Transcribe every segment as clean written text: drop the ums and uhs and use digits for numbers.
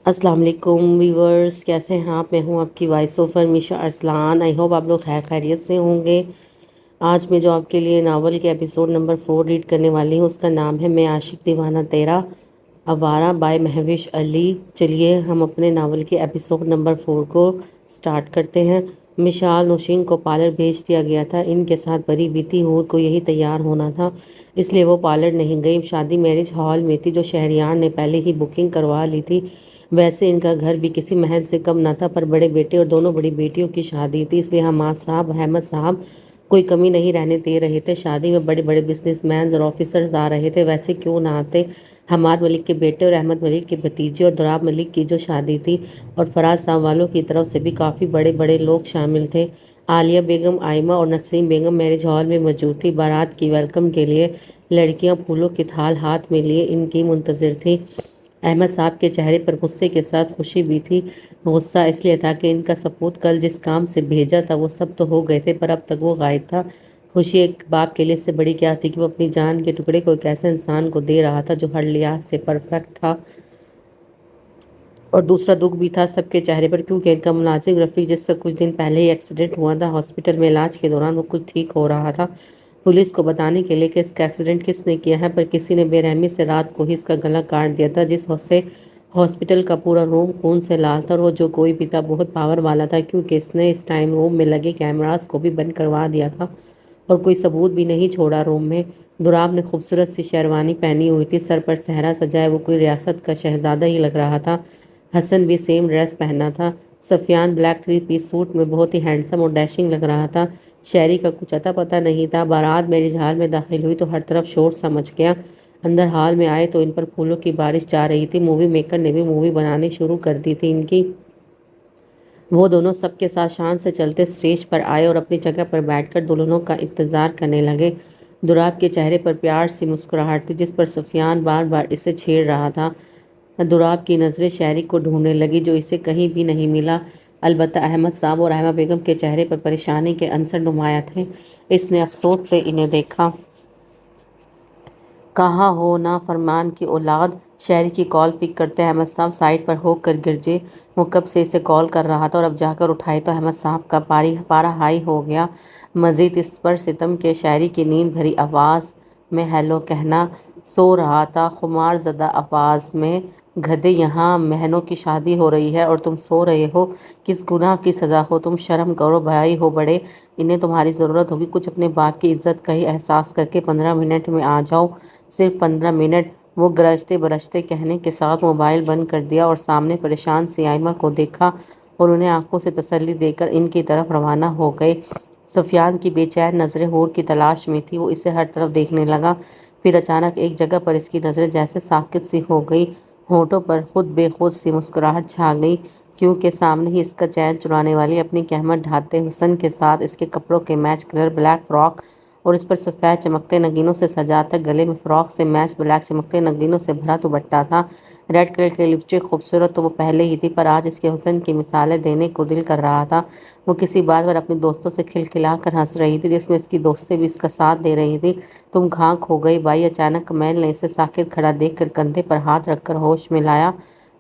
السلام علیکم ویورز، کیسے ہیں آپ؟ میں ہوں آپ کی voice over Misha Arsalan. I hope آپ لوگ خیر خیریت سے ہوں گے۔ آج میں جو آپ کے لیے ناول کے ایپیسوڈ نمبر 4 ریڈ کرنے والی ہوں اس کا نام ہے میں عاشق دیوانہ تیرا آوارہ بائی مہوش علی۔ چلیے ہم اپنے ناول کے ایپیسوڈ نمبر 4 کو سٹارٹ کرتے ہیں۔ مشال نوشین کو پارلر بھیج دیا گیا تھا۔ ان کے ساتھ بری بیتی ہور کو یہی تیار ہونا تھا، اس لیے وہ پارلر نہیں گئی۔ شادی میرج ہال میں تھی جو شہریار نے پہلے ہی بکنگ کروا لی تھی۔ ویسے ان کا گھر بھی کسی محل سے کم نہ تھا، پر بڑے بیٹے اور دونوں بڑی بیٹیوں کی شادی تھی، اس لیے حماد صاحب احمد صاحب کوئی کمی نہیں رہنے دے رہے تھے۔ شادی میں بڑے بڑے بزنس مینز اور آفیسرز آ رہے تھے، ویسے کیوں نہ آتے۔ حماد ملک کے بیٹے اور احمد ملک کے بھتیجے اور دراب ملک کی جو شادی تھی، اور فراز صاحب والوں کی طرف سے بھی کافی بڑے بڑے لوگ شامل تھے۔ عالیہ بیگم، آئمہ اور نسرین بیگم میرج ہال میں موجود تھی۔ بارات کی ویلکم کے لیے لڑکیاں پھولوں کی تھال ہاتھ میں لیے ان کی منتظر تھیں۔ احمد صاحب کے چہرے پر غصے کے ساتھ خوشی بھی تھی۔ غصہ اس لیے تھا کہ ان کا سپوت کل جس کام سے بھیجا تھا وہ سب تو ہو گئے تھے، پر اب تک وہ غائب تھا۔ خوشی ایک باپ کے لیے اس سے بڑی کیا تھی کہ وہ اپنی جان کے ٹکڑے کو ایک ایسے انسان کو دے رہا تھا جو ہر لحاظ سے پرفیکٹ تھا۔ اور دوسرا دکھ بھی تھا سب کے چہرے پر، کیونکہ ان کا ملازم رفیق، جس کا کچھ دن پہلے ہی ایکسیڈنٹ ہوا تھا، ہاسپٹل میں علاج کے دوران وہ کچھ ٹھیک ہو رہا تھا۔ پولیس کو بتانے کے لیے کہ اس کا ایکسیڈنٹ کس نے کیا ہے، پر کسی نے بے رحمی سے رات کو ہی اس کا گلا کاٹ دیا تھا، جس سے ہاسپٹل کا پورا روم خون سے لال تھا۔ اور وہ جو کوئی بھی تھا بہت پاور والا تھا، کیونکہ اس نے اس ٹائم روم میں لگے کیمراز کو بھی بند کروا دیا تھا اور کوئی ثبوت بھی نہیں چھوڑا روم میں۔ دراب نے خوبصورت سی شیروانی پہنی ہوئی تھی، سر پر صحرا سجائے وہ کوئی ریاست کا شہزادہ ہی لگ رہا تھا۔ حسن بھی سیم ڈریس پہنا تھا۔ سفیان بلیک 3 پیس سوٹ میں بہت ہی ہینڈسم اور ڈیشنگ لگ رہا تھا۔ شہری کا کچھ اتا پتہ نہیں تھا۔ بارات میرج ہال میں داخل ہوئی تو ہر طرف شور سا مچ گیا۔ اندر ہال میں آئے تو ان پر پھولوں کی بارش جا رہی تھی۔ مووی میکر نے بھی مووی بنانی شروع کر دی تھی ان کی۔ وہ دونوں سب کے ساتھ شان سے چلتے اسٹیج پر آئے اور اپنی جگہ پر بیٹھ کر دلہنوں کا انتظار کرنے لگے۔ دراب کے چہرے پر پیار سی مسکراہٹ تھی، جس پر سفیان بار بار اسے چھیڑ رہا تھا۔ دراب کی نظریں شہری کو ڈھونڈنے لگی جو اسے کہیں بھی نہیں ملا۔ البتہ احمد صاحب اور آئمہ بیگم کے چہرے پر پریشانی کے عنصر نمایاں تھے۔ اس نے افسوس سے انہیں دیکھا۔ کہاں ہو نافرمان کی اولاد؟ شہری کی کال پک کرتے احمد صاحب سائٹ پر ہو کر گرجے۔ وہ کب سے اسے کال کر رہا تھا اور اب جا کر اٹھائی تو احمد صاحب کا پارا ہائی ہو گیا۔ مزید اس پر ستم کہ شہری کی نیند بھری آواز میں ہیلو کہنا۔ سو رہا تھا خمار زدہ آواز میں، گدھے یہاں مہنوں کی شادی ہو رہی ہے اور تم سو رہے ہو؟ کس گناہ کی سزا ہو؟ تم شرم کرو، بھائی ہو بڑے، انہیں تمہاری ضرورت ہوگی۔ کچھ اپنے باپ کی عزت کا ہی احساس کر کے 15 منٹ میں آ جاؤ، صرف 15 منٹ۔ وہ گرجتے برجتے کہنے کے ساتھ موبائل بند کر دیا اور سامنے پریشان سی آئمہ کو دیکھا اور انہیں آنکھوں سے تسلی دے کر ان کی طرف روانہ ہو گئے۔ سفیان کی بے چین نظریں ہور کی تلاش میں تھی، وہ اسے ہر طرف دیکھنے لگا۔ پھر اچانک ایک جگہ پر اس کی نظریں جیسے ساکت سی ہو گئی، ہونٹوں پر خود بے خود سی مسکراہٹ چھا گئی، کیونکہ سامنے ہی اس کا چین چرانے والی اپنی کہمت ڈھانپتے حسن کے ساتھ اس کے کپڑوں کے میچ کلر بلیک فراک اور اس پر سفید چمکتے نگینوں سے سجا تھا گلے میں فراک سے میچ بلیک چمکتے نگینوں سے بھرا دوپٹہ تھا۔ ریڈ کلر کی لپسٹک خوبصورت تو وہ پہلے ہی تھی، پر آج اس کے حسن کی مثالیں دینے کو دل کر رہا تھا۔ وہ کسی بات پر اپنی دوستوں سے کھلکھلا کر ہنس رہی تھی، جس میں اس کی دوستیں بھی اس کا ساتھ دے رہی تھی۔ تم کہاں کھو گئی بھائی؟ اچانک کمیل نے اسے ساکت کھڑا دیکھ کر کندھے پر ہاتھ رکھ کر ہوش میں لایا۔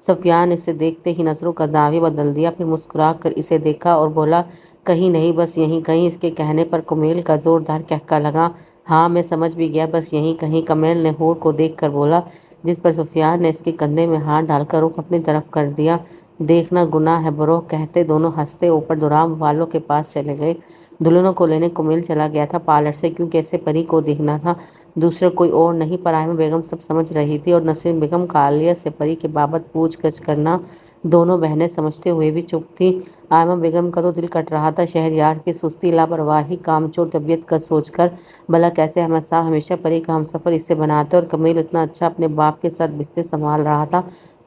سفیان نے اسے دیکھتے ہی نظروں کا زاویہ بدل دیا، پھر مسکرا کر اسے دیکھا اور بولا، کہیں نہیں، بس یہیں کہیں۔ اس کے کہنے پر کمیل کا زوردار قہقہ لگا۔ ہاں میں سمجھ بھی گیا، بس یہیں کہیں، کمیل نے ہور کو دیکھ کر بولا، جس پر سفیان نے اس کے کندھے میں ہاتھ ڈال کر رخ اپنی طرف کر دیا۔ دیکھنا گناہ ہے برو، کہتے دونوں ہنستے اوپر درام والوں کے پاس چلے گئے۔ دلہنوں کو لینے کمیل چلا گیا تھا پارلر سے، کیونکہ اسے پری کو دیکھنا تھا، دوسرا کوئی اور نہیں۔ پر آئمہ بیگم سب سمجھ رہی تھی اور نسرین بیگم کا عالیہ سے پری کے بابت پوچھ گچھ کرنا دونوں بہنیں سمجھتے ہوئے بھی چپ تھیں۔ آئمہ بیگم کا تو دل کٹ رہا تھا شہریار کی سستی، لاپرواہی، کامچور طبیعت کا سوچ کر۔ بھلا کیسے احمد صاحب ہمیشہ پری کا ہمسفر اسے بناتے اور کمیل اتنا اچھا اپنے باپ کے ساتھ بزنس سنبھال رہا تھا۔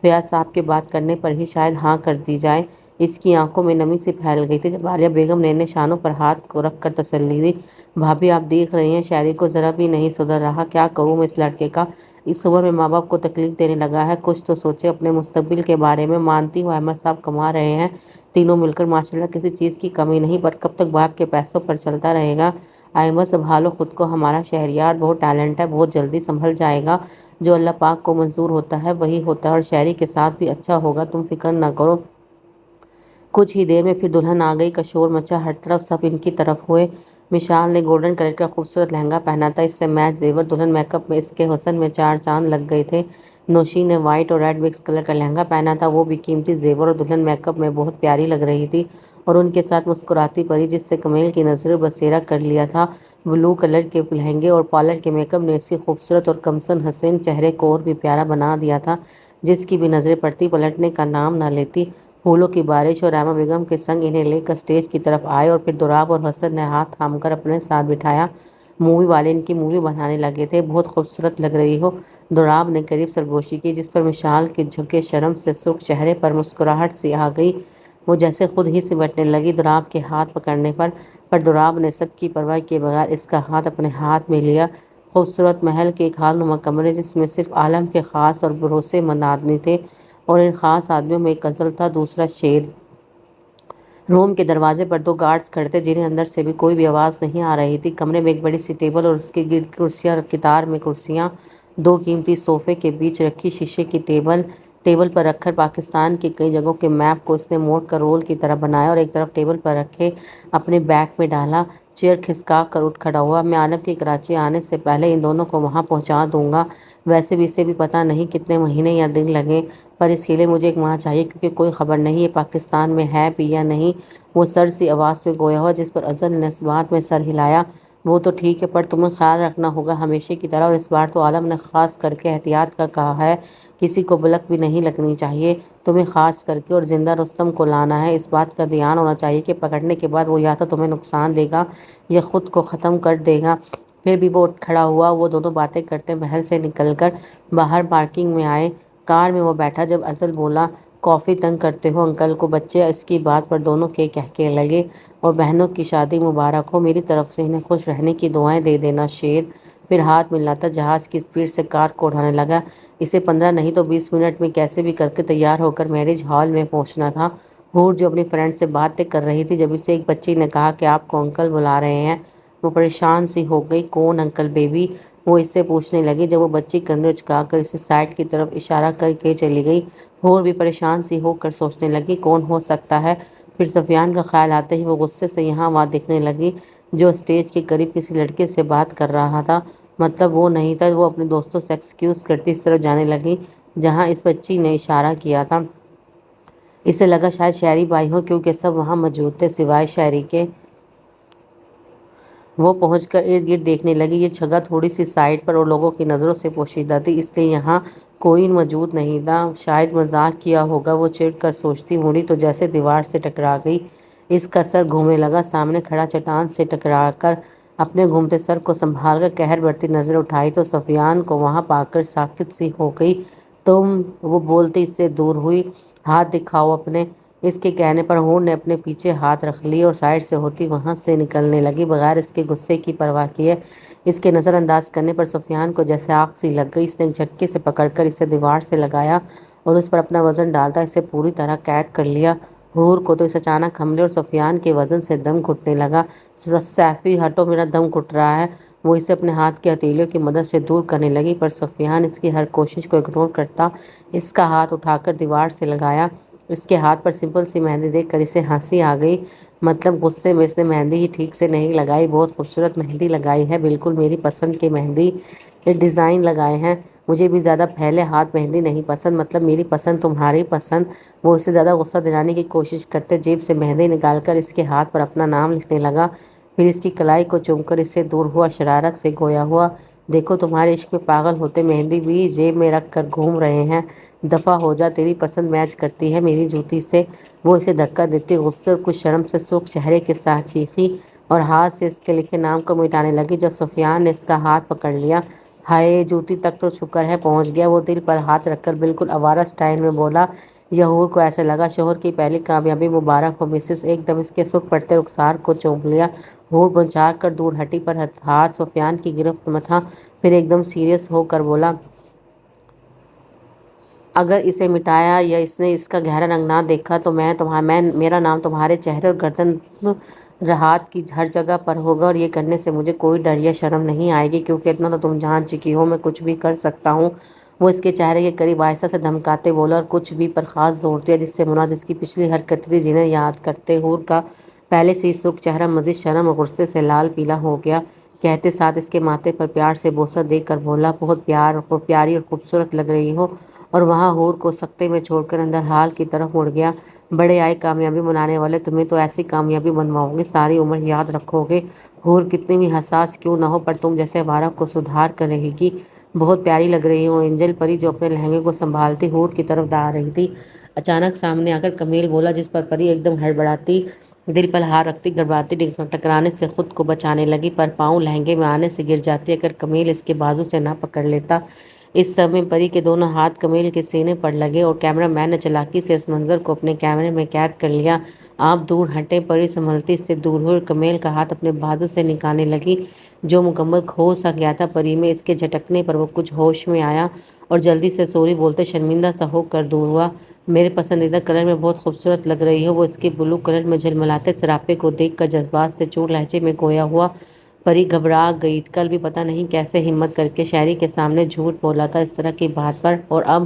فیاض صاحب کے بات کرنے پر ہی شاید ہاں کر دی جائے۔ اس کی آنکھوں میں نمی سی پھیل گئی تھی جب عالیہ بیگم نے انہیں شانوں پر ہاتھ کو رکھ کر تسلی دی۔ بھابھی آپ دیکھ رہی ہیں شہری کو ذرا بھی نہیں سدھر رہا، کیا کروں میں اس لڑکے کا؟ اس عمر میں ماں باپ کو تکلیف دینے لگا ہے، کچھ تو سوچے اپنے مستقبل کے بارے میں۔ مانتی ہوں احمد صاحب کما رہے ہیں، تینوں مل کر ماشاءاللہ کسی چیز کی کمی نہیں، پر کب تک باپ کے پیسوں پر چلتا رہے گا؟ آئمہ سنبھالو خود کو، ہمارا شہریار بہت ٹیلنٹ ہے، بہت جلدی سنبھل جائے گا، جو اللہ پاک کو منظور ہوتا ہے وہی ہوتا ہے، اور شہری کے ساتھ بھی اچھا ہوگا، تم فکر نہ کرو۔ کچھ ہی دیر میں پھر دلہن آ گئی کا شور مچا، ہر طرف سب ان کی طرف ہوئے۔ مشال نے گولڈن کلر کا خوبصورت لہنگا پہنا تھا، اس سے میچ زیور دلہن میک اپ میں اس کے حسن میں چار چاند لگ گئے تھے۔ نوشین نے وائٹ اور ریڈ مکس کلر کا لہنگا پہنا تھا، وہ بھی قیمتی زیور اور دلہن میک اپ میں بہت پیاری لگ رہی تھی، اور ان کے ساتھ مسکراتی پری جس سے کمیل کی نظر بسیرا کر لیا تھا۔ بلو کلر کے لہنگے اور پارلر کے میک اپ نے اس کے خوبصورت اور کمسن حسین چہرے کو اور بھی پیارا بنا دیا تھا، جس کی بھی نظریں پڑتی پلٹنے کا نام نہ لیتی۔ پھولوں کی بارش اور ریما بیگم کے سنگ انہیں لے کر اسٹیج کی طرف آئے، اور پھر دوراب اور حسن نے ہاتھ تھام کر اپنے ساتھ بٹھایا۔ مووی والے ان کی مووی بنانے لگے تھے، بہت خوبصورت لگ رہی ہو، دوراب نے قریب سرگوشی کی، جس پر مشال کے جھکے شرم سے سرخ چہرے پر مسکراہٹ سی آ گئی، وہ جیسے خود ہی سمٹنے لگی دوراب کے ہاتھ پکڑنے پر دوراب نے سب کی پرواہ کیے بغیر اس کا ہاتھ اپنے ہاتھ میں لیا۔ خوبصورت محل کے ایک ہال نما کمرے جس میں صرف عالم کے خاص اور بھروسے مند آدمی تھے، اور ان خاص آدمیوں میں ایک غزل تھا، دوسرا شعر۔ روم کے دروازے پر دو گارڈز کھڑے تھے جنہیں اندر سے بھی کوئی بھی آواز نہیں آ رہی تھی۔ کمرے میں ایک بڑی سی ٹیبل اور اس کے گرد کرسیاں، قطار میں کرسیاں، دو قیمتی صوفے کے بیچ رکھی شیشے کی ٹیبل پر رکھ کر پاکستان کی کئی جگہوں کے میپ کو اس نے موڑ کر رول کی طرح بنایا اور ایک طرف ٹیبل پر رکھے اپنے بیگ میں ڈالا۔ چیئر کھسکا کر اٹھ کھڑا ہوا۔ میں عالم کے کراچی آنے سے پہلے ان دونوں کو وہاں پہنچا دوں گا، ویسے بھی اسے بھی پتہ نہیں کتنے مہینے یا دن لگیں، پر اس کے لیے مجھے ایک ماہ چاہیے، کیونکہ کوئی خبر نہیں یہ پاکستان میں ہے بھی یا نہیں۔ وہ سر سی آواز میں گویا ہوا، جس پر ازل نے اس بات میں سر ہلایا۔ وہ تو ٹھیک ہے، پر تمہیں خیال رکھنا ہوگا ہمیشہ کی طرح، اور اس بار تو عالم نے خاص کر کے احتیاط کا کہا ہے، کسی کو بلک بھی نہیں لگنی چاہیے، تمہیں خاص کر کے، اور زندہ رستم کو لانا ہے۔ اس بات کا دھیان ہونا چاہیے کہ پکڑنے کے بعد وہ یا تو تمہیں نقصان دے گا یا خود کو ختم کر دے گا۔ پھر بھی وہ اٹھ کھڑا ہوا۔ وہ دونوں باتیں کرتے محل سے نکل کر باہر پارکنگ میں آئے۔ کار میں وہ بیٹھا جب ازل بولا، کافی تنگ کرتے ہو انکل کو بچے؟ اس کی بات پر دونوں کے کہکے لگے۔ اور بہنوں کی شادی مبارک ہو، میری طرف سے انہیں خوش رہنے کی دعائیں دے دینا شیر۔ پھر ہاتھ ملاتا جہاز کی سپیڈ سے کار کو اڑانے لگا۔ اسے 15 نہیں تو 20 منٹ میں کیسے بھی کر کے تیار ہو کر میرج ہال میں پہنچنا تھا۔ حور جو اپنی فرینڈ سے باتیں کر رہی تھی، جب اسے ایک بچی نے کہا کہ آپ کو انکل بلا رہے ہیں، وہ پریشان سی ہو گئی۔ کون انکل بیبی؟ وہ اس سے پوچھنے لگی، جب وہ بچی کندھے اچکا کر اسے سائڈ کی طرف اشارہ کر کے چلی گئی۔ حور بھی پریشان سی ہو کر سوچنے لگی کون ہو سکتا ہے، پھر سفیان کا خیال آتے ہی وہ غصے سے یہاں وہاں دیکھنے لگی، جو اسٹیج کے قریب کسی لڑکے سے بات کر رہا تھا، مطلب وہ نہیں تھا۔ وہ اپنے دوستوں سے ایکسکیوز کرتی اس طرف جانے لگی جہاں اس بچی نے اشارہ کیا تھا۔ اسے لگا شاید شہری بھائی ہوں، کیونکہ سب وہاں موجود تھے سوائے شہری کے۔ وہ پہنچ کر ارد گرد دیکھنے لگی، یہ جگہ تھوڑی سی سائڈ پر اور لوگوں کی نظروں سے پوشیدہ تھی، اس لیے یہاں کوئی موجود نہیں تھا۔ شاید مذاق کیا ہوگا، وہ چڑ کر سوچتی، مڑی تو جیسے دیوار سے ٹکرا گئی۔ اس کا سر گھومنے لگا، سامنے کھڑا چٹان سے ٹکرا کر اپنے گھومتے سر کو سنبھال کر قہر بڑھتی نظر اٹھائی تو سفیان کو وہاں پا کر ساکت سی ہو گئی۔ تم، وہ بولتے اس سے دور ہوئی، ہاتھ دکھاؤ اپنے۔ اس کے کہنے پر حور نے اپنے پیچھے ہاتھ رکھ لیے اور سائڈ سے ہوتی وہاں سے نکلنے لگی بغیر اس کے غصے کی پرواہ کیے۔ اس کے نظر انداز کرنے پر سفیان کو جیسے آگ سی لگ گئی۔ اس نے ایک جھٹکے سے پکڑ کر اسے دیوار سے لگایا اور اس پر اپنا وزن ڈالتا اسے پوری طرح قید کر لیا۔ حور کو تو اس اچانک حملے اور سفیان کے وزن سے دم گھٹنے لگا۔ سیفی ہٹو، میرا دم گھٹ رہا ہے۔ وہ اسے اپنے ہاتھ کی ہتھیلیوں کی مدد سے دور کرنے لگی، پر سفیان اس کی ہر کوشش کو اگنور کرتا اس کا ہاتھ اٹھا کر دیوار سے لگایا۔ اس کے ہاتھ پر سمپل سی مہندی دیکھ کر اسے ہنسی آ گئی، مطلب غصے میں اس نے مہندی ہی ٹھیک سے نہیں لگائی۔ بہت خوبصورت مہندی لگائی ہے، بالکل میری پسند کی مہندی ڈیزائن لگائے ہیں۔ مجھے بھی زیادہ پھیلے ہاتھ مہندی نہیں پسند، مطلب میری پسند تمہاری پسند۔ وہ اسے زیادہ غصہ دلانے کی کوشش کرتے جیب سے مہندی نکال کر اس کے ہاتھ پر اپنا نام لکھنے لگا، پھر اس کی کلائی کو چوم کر اس سے دور ہوا، شرارت سے گویا ہوا، دیکھو تمہارے عشق میں پاگل ہوتے مہندی بھی جیب میں رکھ کر گھوم رہے ہیں، دفعہ ہو جا، تیری پسند میچ کرتی ہے میری جوتی سے۔ وہ اسے دھکا دیتی غصے اور کچھ شرم سے سرخ چہرے کے ساتھ چیخی اور ہاتھ سے اس کے لکھے نام کو مٹانے لگی، جب سفیان نے اس کا ہاتھ پکڑ لیا۔ ہائے، جوتی تک تو شکر ہے پہنچ گیا۔ وہ دل پر ہاتھ رکھ کر بالکل آوارہ سٹائل میں بولا۔ یہ حور کو ایسے لگا شوہر کی پہلی کامیابی مبارک ہو مسز۔ ایک دم اس کے سرخ پڑتے رخسار کو چوم لیا۔ حور بھنچار کر دور ہٹی، پر ہاتھ سفیان کی گرفت میں تھا، پھر ایک دم سیریس ہو کر بولا، اگر اسے مٹایا یا اس نے اس کا گہرا رنگ نہ دیکھا تو میرا نام تمہارے چہرے اور گردن راحت کی ہر جگہ پر ہوگا اور یہ کرنے سے مجھے کوئی ڈر یا شرم نہیں آئے گی، کیونکہ اتنا تو تم جان چکی ہو میں کچھ بھی کر سکتا ہوں۔ وہ اس کے چہرے کے قریب آہستہ سے دھمکاتے بولا اور کچھ بھی پر خاص زور دیا، جس سے مناد اس کی پچھلی حرکتیں تھی جنہیں یاد کرتے حور کا پہلے سے ہی سرخ چہرہ مزید شرم اور غصے سے لال پیلا ہو گیا۔ کہتے ساتھ اس کے ماتھے پر پیار سے بوسہ دے کر بولا، بہت پیاری اور خوبصورت لگ رہی ہو، اور وہاں حور کو سکتے میں چھوڑ کر اندر حال کی طرف مڑ گیا۔ بڑے آئے کامیابی منانے والے تمہیں تو ایسی کامیابی منواؤں گے ساری عمر یاد رکھو گے، حور کتنی بھی حساس کیوں نہ ہو، پر تم جیسے وارہ کو سدھار کر رہے گی۔ بہت پیاری لگ رہی ہو اینجل پری، جو اپنے لہنگے کو سنبھالتی حور کی طرف آ رہی تھی، اچانک سامنے آ کر کمیل بولا، جس پر پری ایک دم ہڑبڑاتی، دل پر ہاتھ رکھتی گڑبڑاتی ٹکرانے سے خود کو بچانے لگی، پر پاؤں لہنگے میں آنے سے گر جاتی اگر کمیل اس کے بازو سے نہ پکڑ لیتا۔ اس سمے پری کے دونوں ہاتھ کمیل کے سینے پر لگے اور کیمرہ مین نے چالاکی سے اس منظر کو اپنے کیمرے میں قید کر لیا۔ آپ دور ہٹیں، پری سنبھلتی اس سے دور ہوئی اور کمیل کا ہاتھ اپنے بازو سے نکالنے لگی، جو مکمل کھو سا گیا تھا پری میں۔ اس کے جھٹکنے پر وہ کچھ ہوش میں آیا اور جلدی سے سوری بولتے شرمندہ سا ہو کر دور ہوا۔ میرے پسندیدہ کلر میں بہت خوبصورت لگ رہی ہو، وہ اس کے بلو کلر میں جھلملاتے سراپے کو دیکھ کر جذبات سے چور لہجے میں گویا ہوا۔ پری گھبرا گئی، کل بھی پتہ نہیں کیسے ہمت کر کے شہری کے سامنے جھوٹ بولا تھا اس طرح کی بات پر، اور اب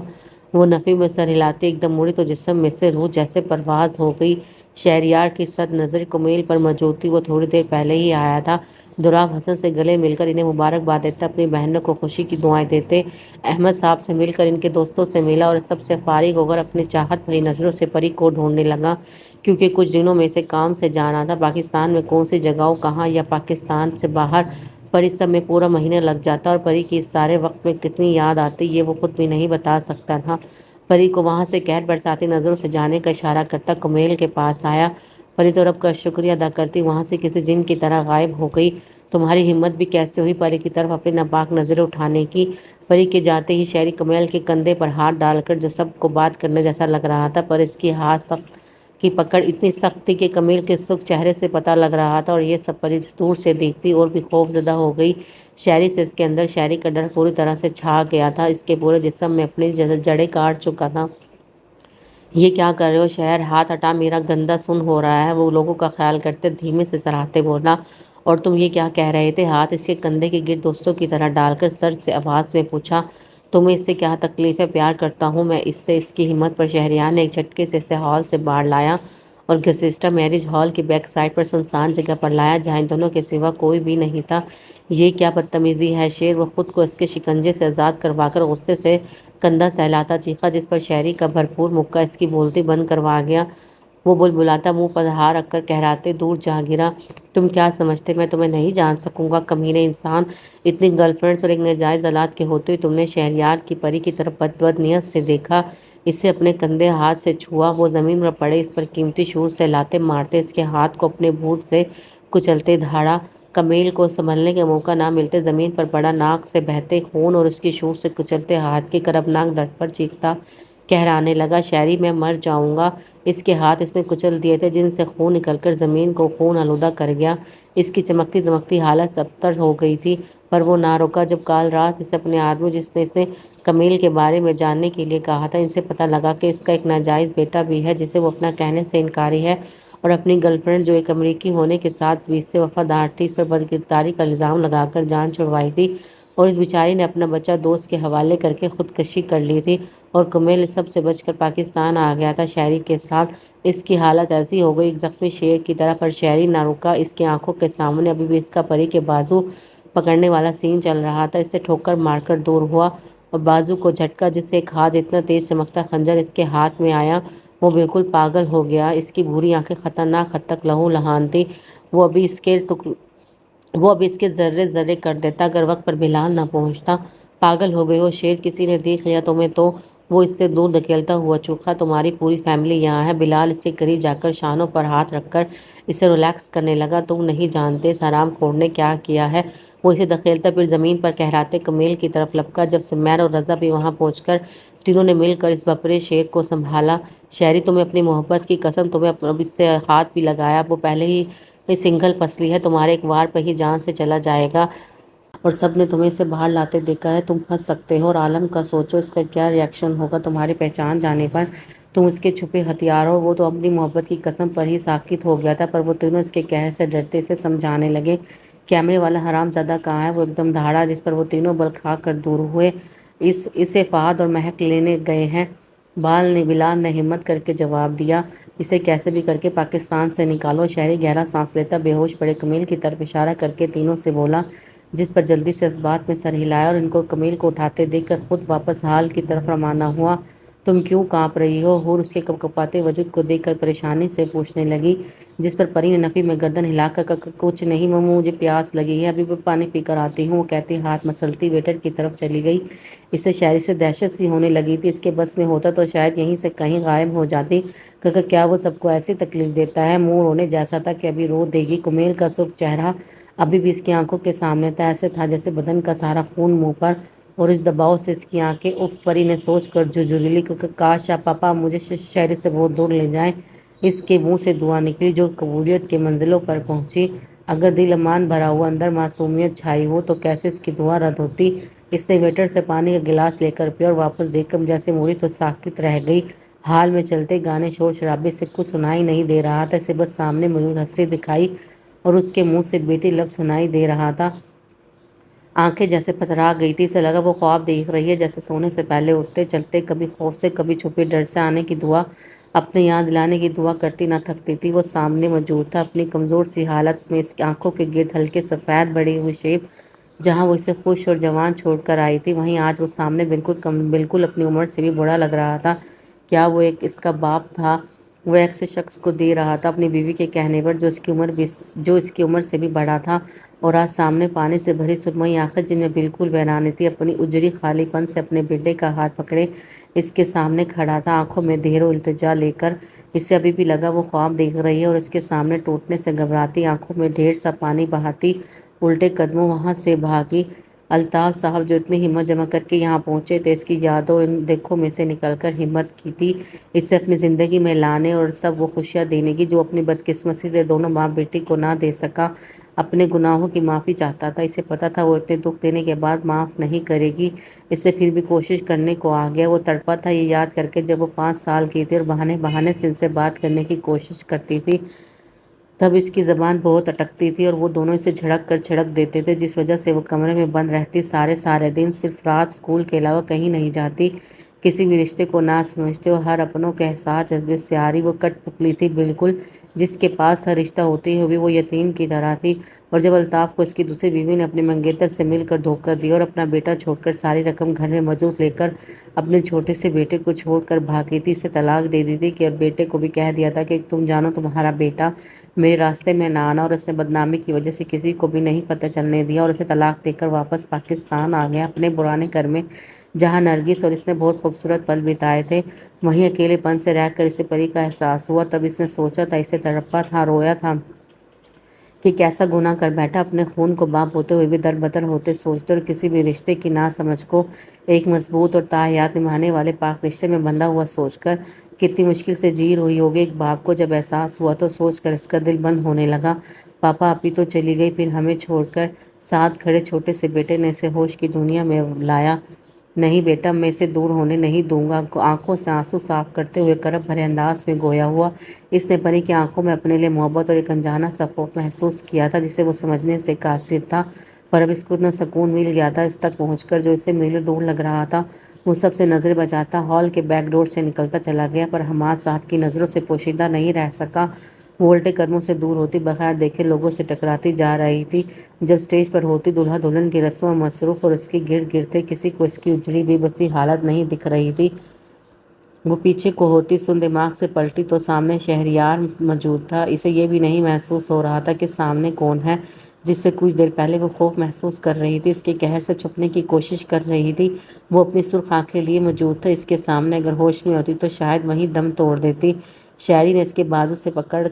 وہ نفی میں سر ہلاتی ایک دم مڑی تو جسم میں سے روح جیسے پرواز ہو گئی۔ شہریار کی صد نظر کمیل پر موجود تھی، وہ تھوڑی دیر پہلے ہی آیا تھا۔ دوراب حسن سے گلے مل کر انہیں مبارکباد دیتا، اپنی بہنوں کو خوشی کی دعائیں دیتے، احمد صاحب سے مل کر ان کے دوستوں سے ملا اور سب سے فارغ ہو کر اپنی چاہت بھری نظروں سے پری کو ڈھونڈنے لگا، کیونکہ کچھ دنوں میں اسے کام سے جانا تھا پاکستان میں کون سی جگہوں کہاں، یا پاکستان سے باہر، پر اس سب میں پورا مہینہ لگ جاتا اور پری کی اس سارے وقت میں کتنی یاد آتی یہ وہ خود بھی نہیں بتا سکتا تھا۔ پری کو وہاں سے قہر برساتی نظروں سے جانے کا اشارہ کرتا کمیل کے پاس آیا۔ پری تو رب کا شکریہ ادا کرتی وہاں سے کسی جن کی طرح غائب ہو گئی۔ تمہاری ہمت بھی کیسے ہوئی پری کی طرف اپنی ناپاک نظریں اٹھانے کی؟ پری کے جاتے ہی شہری کمیل کے کندھے پر ہاتھ ڈال کر، جو سب کو بات کرنے جیسا لگ رہا تھا، پر اس کی ہاتھ سخت کی پکڑ اتنی سخت تھی کہ کمیل کے سرخ چہرے سے پتہ لگ رہا تھا، اور یہ سب پری دور سے دیکھتی اور بھی خوف زدہ ہو گئی۔ شہری سے اس کے اندر شہری کا ڈر پوری طرح سے چھا گیا تھا، اس کے پورے جسم میں اپنی جڑیں کاٹ چکا تھا۔ یہ کیا کر رہے ہو شہر، ہاتھ ہٹا، میرا گندا سن ہو رہا ہے، وہ لوگوں کا خیال کرتے دھیمے سے سراہتے بولا۔ اور تم یہ کیا کہہ رہے تھے؟ ہاتھ اس کے کندھے کے گرد دوستوں کی طرح ڈال کر سر سے آواز میں پوچھا۔ تمہیں اس سے کیا تکلیف ہے؟ پیار کرتا ہوں میں اس سے۔ اس کی ہمت پر شہریار نے ایک جھٹکے سے اسے ہال سے باہر لایا اور گزشتہ میرج ہال کی بیک سائڈ پر سنسان جگہ پر لایا، جہاں ان دونوں کے سوا کوئی بھی نہیں تھا۔ یہ کیا بدتمیزی ہے شیر، وہ خود کو اس کے شکنجے سے آزاد کروا کر غصے سے کندھا سہلاتا چیخا، جس پر شہری کا بھرپور مکہ اس کی بولتی بند کروا گیا۔ وہ بلبلاتا منہ پر ہاتھ رکھ کر کہراتے دور جا گرا، تم کیا سمجھتے میں تمہیں نہیں جان سکوں گا کمینے انسان؟ اتنی گرل فرینڈز اور ایک ناجائز اولاد کے ہوتے ہوئے تم نے شہریار کی پری کی طرف بدنیت سے دیکھا، اسے اپنے کندھے ہاتھ سے چھوا، وہ زمین پر پڑے اس پر قیمتی شوز سے لاتے مارتے اس کے ہاتھ کو اپنے بوٹ سے کچلتے دھاڑا۔ کمیل کو سنبھلنے کا موقع نہ ملتے زمین پر پڑا، ناک سے بہتے خون اور اس کی شوز سے کچلتے ہاتھ کی کربناک درد پر چیختا کہرانے لگا، شہری میں مر جاؤں گا۔ اس کے ہاتھ اس نے کچل دیے تھے، جن سے خون نکل کر زمین کو خون آلودہ کر گیا۔ اس کی چمکتی دمکتی حالت ابتر ہو گئی تھی، پر وہ نہ رکا جب کال رات اسے اپنے آدمی جس نے اسے کمیل کے بارے میں جاننے کے لیے کہا تھا، ان سے پتہ لگا کہ اس کا ایک ناجائز بیٹا بھی ہے جسے وہ اپنا کہنے سے انکاری ہے، اور اپنی گرل فرینڈ جو ایک امریکی ہونے کے ساتھ بھی اس سے وفادار تھی، اس پر بدکرداری کا الزام لگا کر جان چھڑوائی تھی، اور اس بیچاری نے اپنا بچہ دوست کے حوالے کر کے خودکشی کر لی تھی، اور کمیل اس سب سے بچ کر پاکستان آ گیا تھا شہری کے ساتھ۔ اس کی حالت ایسی ہو گئی ایک زخمی شیر کی طرح، پر شہری نہ رکا، اس کی آنکھوں کے سامنے ابھی بھی اس کا پری کے بازو پکڑنے والا سین چل رہا تھا، اسے ٹھوکر مار کر دور ہوا اور بازو کو جھٹکا، جس سے ایک ہاتھ اتنا تیز چمکتا خنجر اس کے ہاتھ میں آیا، وہ بالکل پاگل ہو گیا، اس کی بھوری آنکھیں خطرناک حد تک لہو لہان تھی، وہ ابھی اس کے ذرے ذرے کر دیتا اگر وقت پر بلال نہ پہنچتا۔ پاگل ہو گئے ہو شیر، کسی نے دیکھ لیا تمہیں تو؟ وہ اس سے دور دھکیلتا ہوا چوکھا، تمہاری پوری فیملی یہاں ہے۔ بلال اس کے قریب جا کر شانوں پر ہاتھ رکھ کر اسے ریلیکس کرنے لگا، تم نہیں جانتے اس حرام خور نے کیا کیا ہے۔ وہ اسے دھکیلتا پھر زمین پر کہراتے کمیل کی طرف لپکا، جب سمیر اور رضا بھی وہاں پہنچ کر تینوں نے مل کر اس بپرے شیر کو سنبھالا۔ شہری، تمہیں اپنی محبت کی قسم، تمہیں اب اس سے ہاتھ بھی لگایا، وہ پہلے ہی سنگل پسلی ہے، تمہارے ایک وار پہ ہی جان سے چلا جائے گا، اور سب نے تمہیں اسے باہر لاتے دیکھا ہے، تم پھنس سکتے ہو، اور عالم کا سوچو اس کا کیا ری ایکشن ہوگا تمہارے پہچان جانے پر۔ تم اس کے چھپے ہتھیار ہو۔ وہ تو اپنی محبت کی قسم پر ہی ساکت ہو گیا تھا، پر وہ تینوں اس کے قہر سے ڈرتے اسے سمجھانے لگے۔ کیمرے والا حرام زادہ کہاں ہے؟ وہ ایک دم دہاڑا، جس پر وہ تینوں بل کھا کر دور ہوئے۔ اسے فہد اور مہک لینے گئے ہیں۔ بلال نے ہمت کر کے جواب دیا، اسے کیسے بھی کر کے پاکستان سے نکالو۔ شہری گہرا سانس لیتا بے ہوش پڑے کمیل کی طرف اشارہ کر کے تینوں سے بولا، جس پر جلدی سے اس بات میں سر ہلایا اور ان کو کمیل کو اٹھاتے دیکھ کر خود واپس ہال کی طرف روانہ ہوا۔ تم کیوں کانپ رہی ہو؟ حور اس کے کپکپاتے وجود کو دیکھ کر پریشانی سے پوچھنے لگی، جس پر پری نے نفی میں گردن ہلا کر کچھ نہیں ممو، مجھے پیاس لگی ہے، ابھی بھی پانی پی کر آتی ہوں، وہ کہتی ہاتھ مسلتی ویٹر کی طرف چلی گئی۔ اسے شاعری سے دہشت سی ہونے لگی تھی، اس کے بس میں ہوتا تو شاید یہیں سے کہیں غائب ہو جاتی۔ کیا وہ سب کو ایسی تکلیف دیتا ہے؟ منہ رونے جیسا تھا کہ ابھی رو دے گی۔ کمیل کا سرخ چہرہ ابھی بھی اس کی آنکھوں کے سامنے تھا، ایسے تھا جیسے بدن کا سارا خون منہ پر، اور اس دباؤ سے اس کی آنکھیں اف پری نے سوچ کر جھرجھری لی، کاش پاپا مجھے شہر سے بہت دور لے جائیں۔ اس کے منہ سے دعا نکلی جو قبولیت کے منزلوں پر پہنچی۔ اگر دل امان بھرا ہوا، اندر معصومیت چھائی ہو تو کیسے اس کی دعا رد ہوتی؟ اس نے ویٹر سے پانی کا گلاس لے کر پیا اور واپس دیکھ کر جیسے موڑی تو ساکت رہ گئی۔ حال میں چلتے گانے شور شرابے سے کچھ سنائی نہیں دے رہا تھا، اسے بس سامنے موجود ہستی دکھائی اور اس کے منہ سے بیٹی لفظ سنائی دے رہا تھا۔ آنکھیں جیسے پھٹرا گئی تھی، اسے لگا وہ خواب دیکھ رہی ہے، جیسے سونے سے پہلے اٹھتے چلتے کبھی خوف سے کبھی چھپے ڈر سے آنے کی دعا، اپنے یاد دلانے کی دعا کرتی نہ تھکتی تھی۔ وہ سامنے موجود تھا، اپنی کمزور سی حالت میں، اس کی آنکھوں کے گرد ہلکے سفید بڑی ہوئی شیپ، جہاں وہ اسے خوش اور جوان چھوڑ کر آئی تھی، وہیں آج وہ سامنے بالکل اپنی عمر سے بھی بڑا لگ رہا تھا۔ کیا وہ ایک اس کا باپ تھا؟ وہ ایسے شخص کو دے رہا تھا اپنی بیوی کے کہنے پر جو اس کی عمر سے بھی بڑا تھا، اور آج سامنے پانی سے بھری سرمئی آنکھیں جن میں بالکل ویرانی تھی، اپنی اجڑی خالی پن سے اپنے بیٹے کا ہاتھ پکڑے اس کے سامنے کھڑا تھا، آنکھوں میں دھیر و التجا لے کر۔ اسے ابھی بھی لگا وہ خواب دیکھ رہی ہے اور اس کے سامنے ٹوٹنے سے گھبراتی، آنکھوں میں ڈھیر سا پانی بہاتی الٹے قدموں وہاں سے بھاگی۔ الطاف صاحب جو اتنی ہمت جمع کر کے یہاں پہنچے تھے، اس کی یادوں ان دیکھوں میں سے نکل کر ہمت کی تھی اسے اپنی زندگی میں لانے اور سب وہ خوشیاں دینے کی جو اپنی بدقسمتی سے دونوں باپ بیٹی کو نہ دے سکا۔ اپنے گناہوں کی معافی چاہتا تھا، اسے پتا تھا وہ اتنے دکھ دینے کے بعد معاف نہیں کرے گی اسے، پھر بھی کوشش کرنے کو آ گیا۔ وہ تڑپا تھا یہ یاد کر کے جب وہ 5 سال کی تھی اور بہانے سے ان سے بات کرنے کی کوشش کرتی تھی، تب اس کی زبان بہت اٹکتی تھی اور وہ دونوں اسے جھڑک کر چھڑک دیتے تھے، جس وجہ سے وہ کمرے میں بند رہتی، سارے دن صرف رات اسکول کے علاوہ کہیں نہیں جاتی، کسی بھی رشتے کو نہ سمجھتے اور ہر اپنوں کے احساس جذبے سے آ رہی۔ وہ کٹ پتلی تھی بالکل، جس کے پاس ہر رشتہ ہوتے ہوئے وہ یتیم کی طرح تھی، اور جب الطاف کو اس کی دوسری بیوی نے اپنے منگیتر سے مل کر دھوکہ دیا اور اپنا بیٹا چھوڑ کر ساری رقم گھر میں موجود لے کر اپنے چھوٹے سے بیٹے کو چھوڑ کر بھاگی تھی، اسے طلاق دے دی تھی اور بیٹے کو بھی کہہ دیا تھا کہ تم جانو تمہارا بیٹا میرے راستے میں نہ آنا، اور اس نے بدنامی کی وجہ سے کسی کو بھی نہیں پتہ چلنے دیا اور اسے طلاق دے کر واپس پاکستان آ گیا، اپنے پرانے گھر میں جہاں نرگس اور اس نے بہت خوبصورت پل بتائے تھے۔ وہیں اکیلے پن سے رہ کر اسے پری کا احساس ہوا، تب اس نے سوچا تھا، اسے تڑپا تھا، رویا تھا کہ کیسا گناہ کر بیٹھا، اپنے خون کو باپ ہوتے ہوئے بھی دربدر ہوتے سوچتے اور کسی بھی رشتے کی ناسمجھ کو ایک مضبوط اور تاحیات نبھانے والے پاک رشتے میں بندھا ہوا سوچ کر کتنی مشکل سے جی رہی ہوگی۔ ایک باپ کو جب احساس ہوا تو سوچ کر اس کا دل بند ہونے لگا، پاپا اپی تو چلی گئی، پھر ہمیں چھوڑ کر؟ ساتھ کھڑے چھوٹے سے بیٹے نے اسے ہوش کی دنیا میں لایا۔ نہیں بیٹا، میں اسے دور ہونے نہیں دوں گا، آنکھوں سے آنسو صاف کرتے ہوئے کرب بھرے انداز میں گویا ہوا۔ اس نے پری کی آنکھوں میں اپنے لیے محبت اور ایک انجانا سا خوف محسوس کیا تھا جسے وہ سمجھنے سے قاصر تھا، پر اب اس کو اتنا سکون مل گیا تھا اس تک پہنچ کر جو اسے میلوں دور لگ رہا تھا۔ وہ سب سے نظریں بچاتا ہال کے بیک ڈور سے نکلتا چلا گیا، پر حماد صاحب کی نظروں سے پوشیدہ نہیں رہ سکا۔ وہ الٹے قدموں سے دور ہوتی، بغیر دیکھے لوگوں سے ٹکراتی جا رہی تھی۔ جب اسٹیج پر ہوتی، دولہا دلہن کی رسموں میں مصروف اور اس کے گرد گرتے کسی کو اس کی اجڑی بے بسی حالت نہیں دکھ رہی تھی۔ وہ پیچھے کو ہوتی، سن دماغ سے پلٹی تو سامنے شہریار موجود تھا، اسے یہ بھی نہیں محسوس ہو رہا تھا کہ سامنے کون ہے جس سے کچھ دیر پہلے وہ خوف محسوس کر رہی تھی، اس کے قہر سے چھپنے کی کوشش کر رہی تھی۔ وہ اپنی سرخ آنکھیں لیے موجود تھا اس کے سامنے، اگر ہوش میں ہوتی تو شاید وہیں دم توڑ دیتی۔ شہری نے اس کے بازو سے پکڑ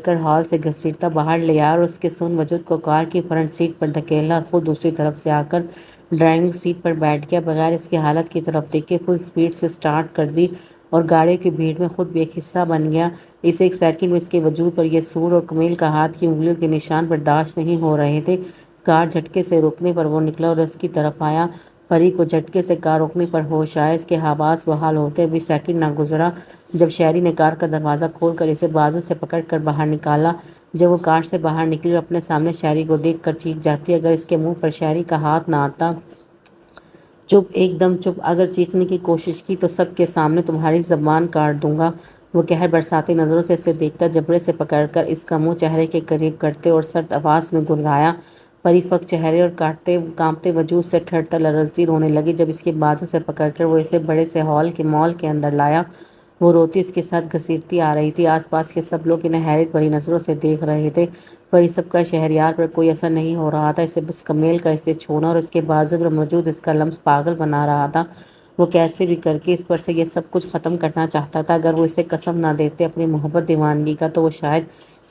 کر ہال سے گھسیٹتا باہر لے آیا اور اس کے سن وجود کو کار کی فرنٹ سیٹ پر دھکیلا اور خود دوسری طرف سے آ کر ڈرائیونگ سیٹ پر بیٹھ گیا، بغیر اس کی حالت کی طرف دیکھے فل سپیڈ سے سٹارٹ کر دی اور گاڑیوں کی بھیڑ میں خود بھی ایک حصہ بن گیا۔ اس ایک سیکنڈ میں اس کے وجود پر یہ سور اور کمیل کا ہاتھ کی انگلیوں کے نشان برداشت نہیں ہو رہے تھے۔ کار جھٹکے سے رکنے پر وہ نکلا اور اس کی طرف آیا، پری کو جھٹکے سے کار روکنے پر ہوش آیا۔ اس کے حواس بحال ہوتے بھی سیکنڈ نہ گزرا جب شہری نے کار کا دروازہ کھول کر اسے بازو سے پکڑ کر باہر نکالا۔ جب وہ کار سے باہر نکلی اور اپنے سامنے شہری کو دیکھ کر چیخ جاتی اگر اس کے منہ پر شہری کا ہاتھ نہ آتا۔ چپ، ایک دم چپ، اگر چیخنے کی کوشش کی تو سب کے سامنے تمہاری زبان کاٹ دوں گا۔ وہ قہر برساتی نظروں سے اسے دیکھتا، جبڑے سے پکڑ کر اس کا منہ چہرے کے قریب کرتے اور سرد آواز میں گررایا۔ پری فک چہرے اور کانپتے وجود سے تھر تھر لرزتی رونے لگی۔ جب اس کے بازو سے پکڑ کر وہ اسے بڑے سے ہال کے مال کے اندر لایا، وہ روتی اس کے ساتھ گھسیٹتی آ رہی تھی۔ آس پاس کے سب لوگ انہیں حیرت بھری نظروں سے دیکھ رہے تھے، پر اس سب کا شہریار پر کوئی اثر نہیں ہو رہا تھا۔ اسے بس کمیل کا اسے چھونا اور اس کے بازو پر موجود اس کا لمس پاگل بنا رہا تھا۔ وہ کیسے بھی کر کے اس پر سے یہ سب کچھ ختم کرنا چاہتا تھا۔ اگر وہ اسے قسم نہ دیتے اپنی محبت دیوانگی کا تو وہ شاید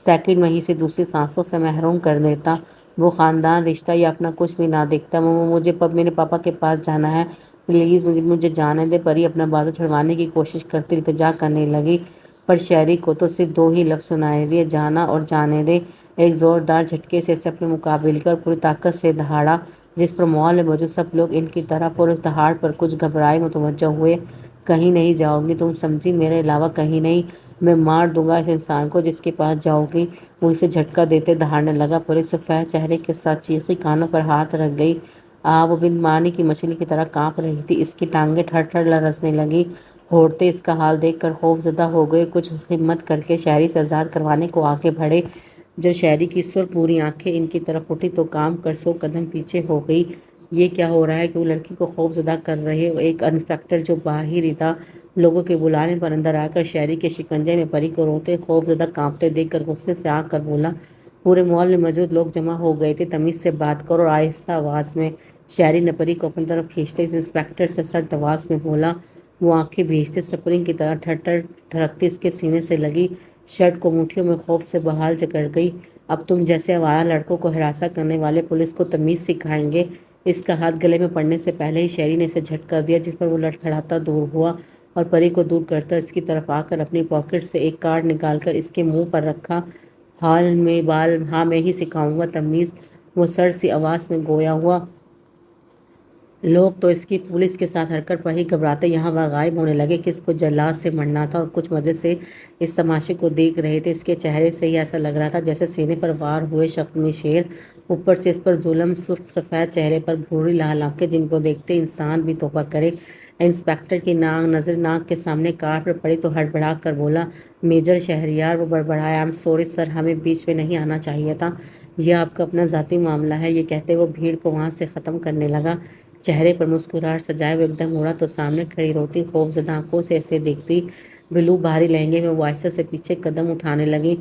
سیکنڈ میں ہی اسے دوسری سانسوں سے محروم کر دیتا۔ وہ خاندان، رشتہ یا اپنا کچھ بھی نہ دیکھتا۔ مجھے میرے پاپا کے پاس جانا ہے، پلیز مجھے جانے دے۔ پری اپنا بازو چھڑوانے کی کوشش کرتی التجا کرنے لگی، پر شہری کو تو صرف دو ہی لفظ سنائی دیے، جانا اور جانے دے۔ ایک زوردار جھٹکے سے اسے اپنے مقابل کر پوری طاقت سے دہاڑا، جس پر مال میں موجود سب لوگ ان کی طرف اور اس دہاڑ پر کچھ گھبرائے متوجہ ہوئے۔ کہیں نہیں جاؤ گی تم، سمجھی؟ میرے علاوہ کہیں نہیں۔ میں مار دوں گا اس انسان کو جس کے پاس جاؤ گی۔ وہ اسے جھٹکا دیتے دہاڑنے لگا۔ پری سفید چہرے کے ساتھ چیخی، کانوں پر ہاتھ رکھ گئی۔ وہ بن معنی کی مچھلی کی طرح کانپ رہی تھی۔ اس کی ٹانگیں تھر تھر لرزنے لگیں۔ ہوڑتے اس کا حال دیکھ کر خوف زدہ ہو گئے اور کچھ ہمت کر کے شہری سے آزاد کروانے کو آگے بڑھے۔ جب شہری کی سر پوری آنکھیں ان کی طرف اٹھی تو کام کر 100 قدم پیچھے ہو گئی۔ یہ کیا ہو رہا ہے کہ وہ لڑکی کو خوف زدہ کر رہے؟ ایک انسپکٹر جو باہر ہی تھا، لوگوں کے بلانے پر اندر آ کر شہری کے شکنجے میں پری کو روتے، خوف زدہ، کانپتے دیکھ کر غصے سے آ کر بولا۔ پورے مال میں موجود لوگ جمع ہو گئے تھے۔ تمیز سے بات کرو، آہستہ آواز میں۔ شہری نے پری کو اپنی طرف کھینچتے اس انسپکٹر سے سرد آواز میں بولا۔ وہ آنکھیں بھیجتے سپرنگ کی طرح تھر تھر دھڑکتی اس کے سینے سے لگی، شرٹ کو مٹھیوں میں خوف سے بحال جکڑ گئی۔ اب تم جیسے آوارہ لڑکوں کو ہراساں کرنے والے پولیس کو تمیز سکھائیں گے؟ اس کا ہاتھ گلے میں پڑنے سے پہلے ہی شہری نے اسے جھٹکا دیا، جس پر وہ لڑکھڑاتا دور ہوا اور پری کو دور کرتا اس کی طرف آ کر اپنی پاکٹ سے ایک کارڈ نکال کر اس کے منہ پر رکھا۔ ہاں میں ہی سکھاؤں گا تمیز، وہ سرد سی آواز میں گویا ہوا۔ لوگ تو اس کی پولیس کے ساتھ حرکت پر ہی گھبراتے یہاں وہاں غائب ہونے لگے۔ کس کو جلاد سے مرنا تھا اور کچھ مزے سے اس تماشے کو دیکھ رہے تھے۔ اس کے چہرے سے ہی ایسا لگ رہا تھا جیسے سینے پر وار ہوئے شکمی شیر، اوپر سے اس پر ظلم، سرخ سفید چہرے پر بھوری لال آنکھیں جن کو دیکھتے انسان بھی توبہ کرے۔ انسپکٹر کی نظر ناک کے سامنے کار پر پڑی تو ہڑبڑا کر بولا، میجر شہریار۔ وہ بڑبڑایا، آئی ایم سوری سر، ہمیں بیچ میں نہیں آنا چاہیے تھا، یہ آپ کا اپنا ذاتی معاملہ ہے۔ یہ کہتے وہ بھیڑ کو وہاں سے ختم کرنے لگا، چہرے پر مسکراہٹ سجائے وہ ایک دم مڑا تو سامنے کھڑی روتی خوف زدہ آنکھوں سے اسے دیکھتی بلو بھاری لہنگے میں وہ آہستہ سے پیچھے قدم اٹھانے لگی۔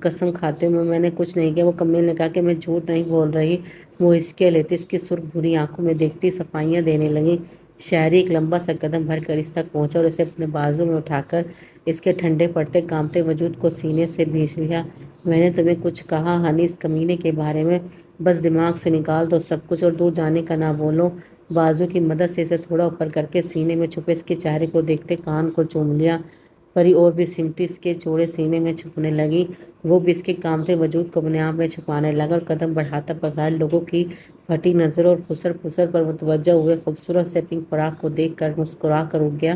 قسم کھاتے ہوئے میں نے کچھ نہیں کیا، وہ کمیل نے کہا کہ میں جھوٹ نہیں بول رہی۔ وہ ہچکے لیتی اس کی سرخ بھری آنکھوں میں دیکھتی صفائیاں دینے لگی۔ شہری ایک لمبا سا قدم بھر کر اس تک پہنچا اور اسے اپنے بازو میں اٹھا کر اس کے ٹھنڈے پڑتے کانپتے وجود کو سینے سے بھیج لیا۔ میں نے تمہیں کچھ کہا ہنی اس کمینے کے بارے میں؟ بس دماغ سے نکال دو سب کچھ اور دور جانے کا نہ بولو۔ بازو کی مدد سے اسے تھوڑا اوپر کر کے سینے میں چھپے اس کے چہرے کو دیکھتے کان کو چوم لیا۔ پری اور بھی سمٹی اس کے چوڑے سینے میں چھپنے لگی، وہ بھی اس کے کانپتے وجود کو اپنے آپ میں چھپانے لگا اور قدم بڑھاتا بغیر لوگوں کی پھٹی نظروں اور خسر پھسر پر متوجہ ہوئے خوبصورت سے پنک فراق کو دیکھ کر مسکرا کر اٹھ گیا۔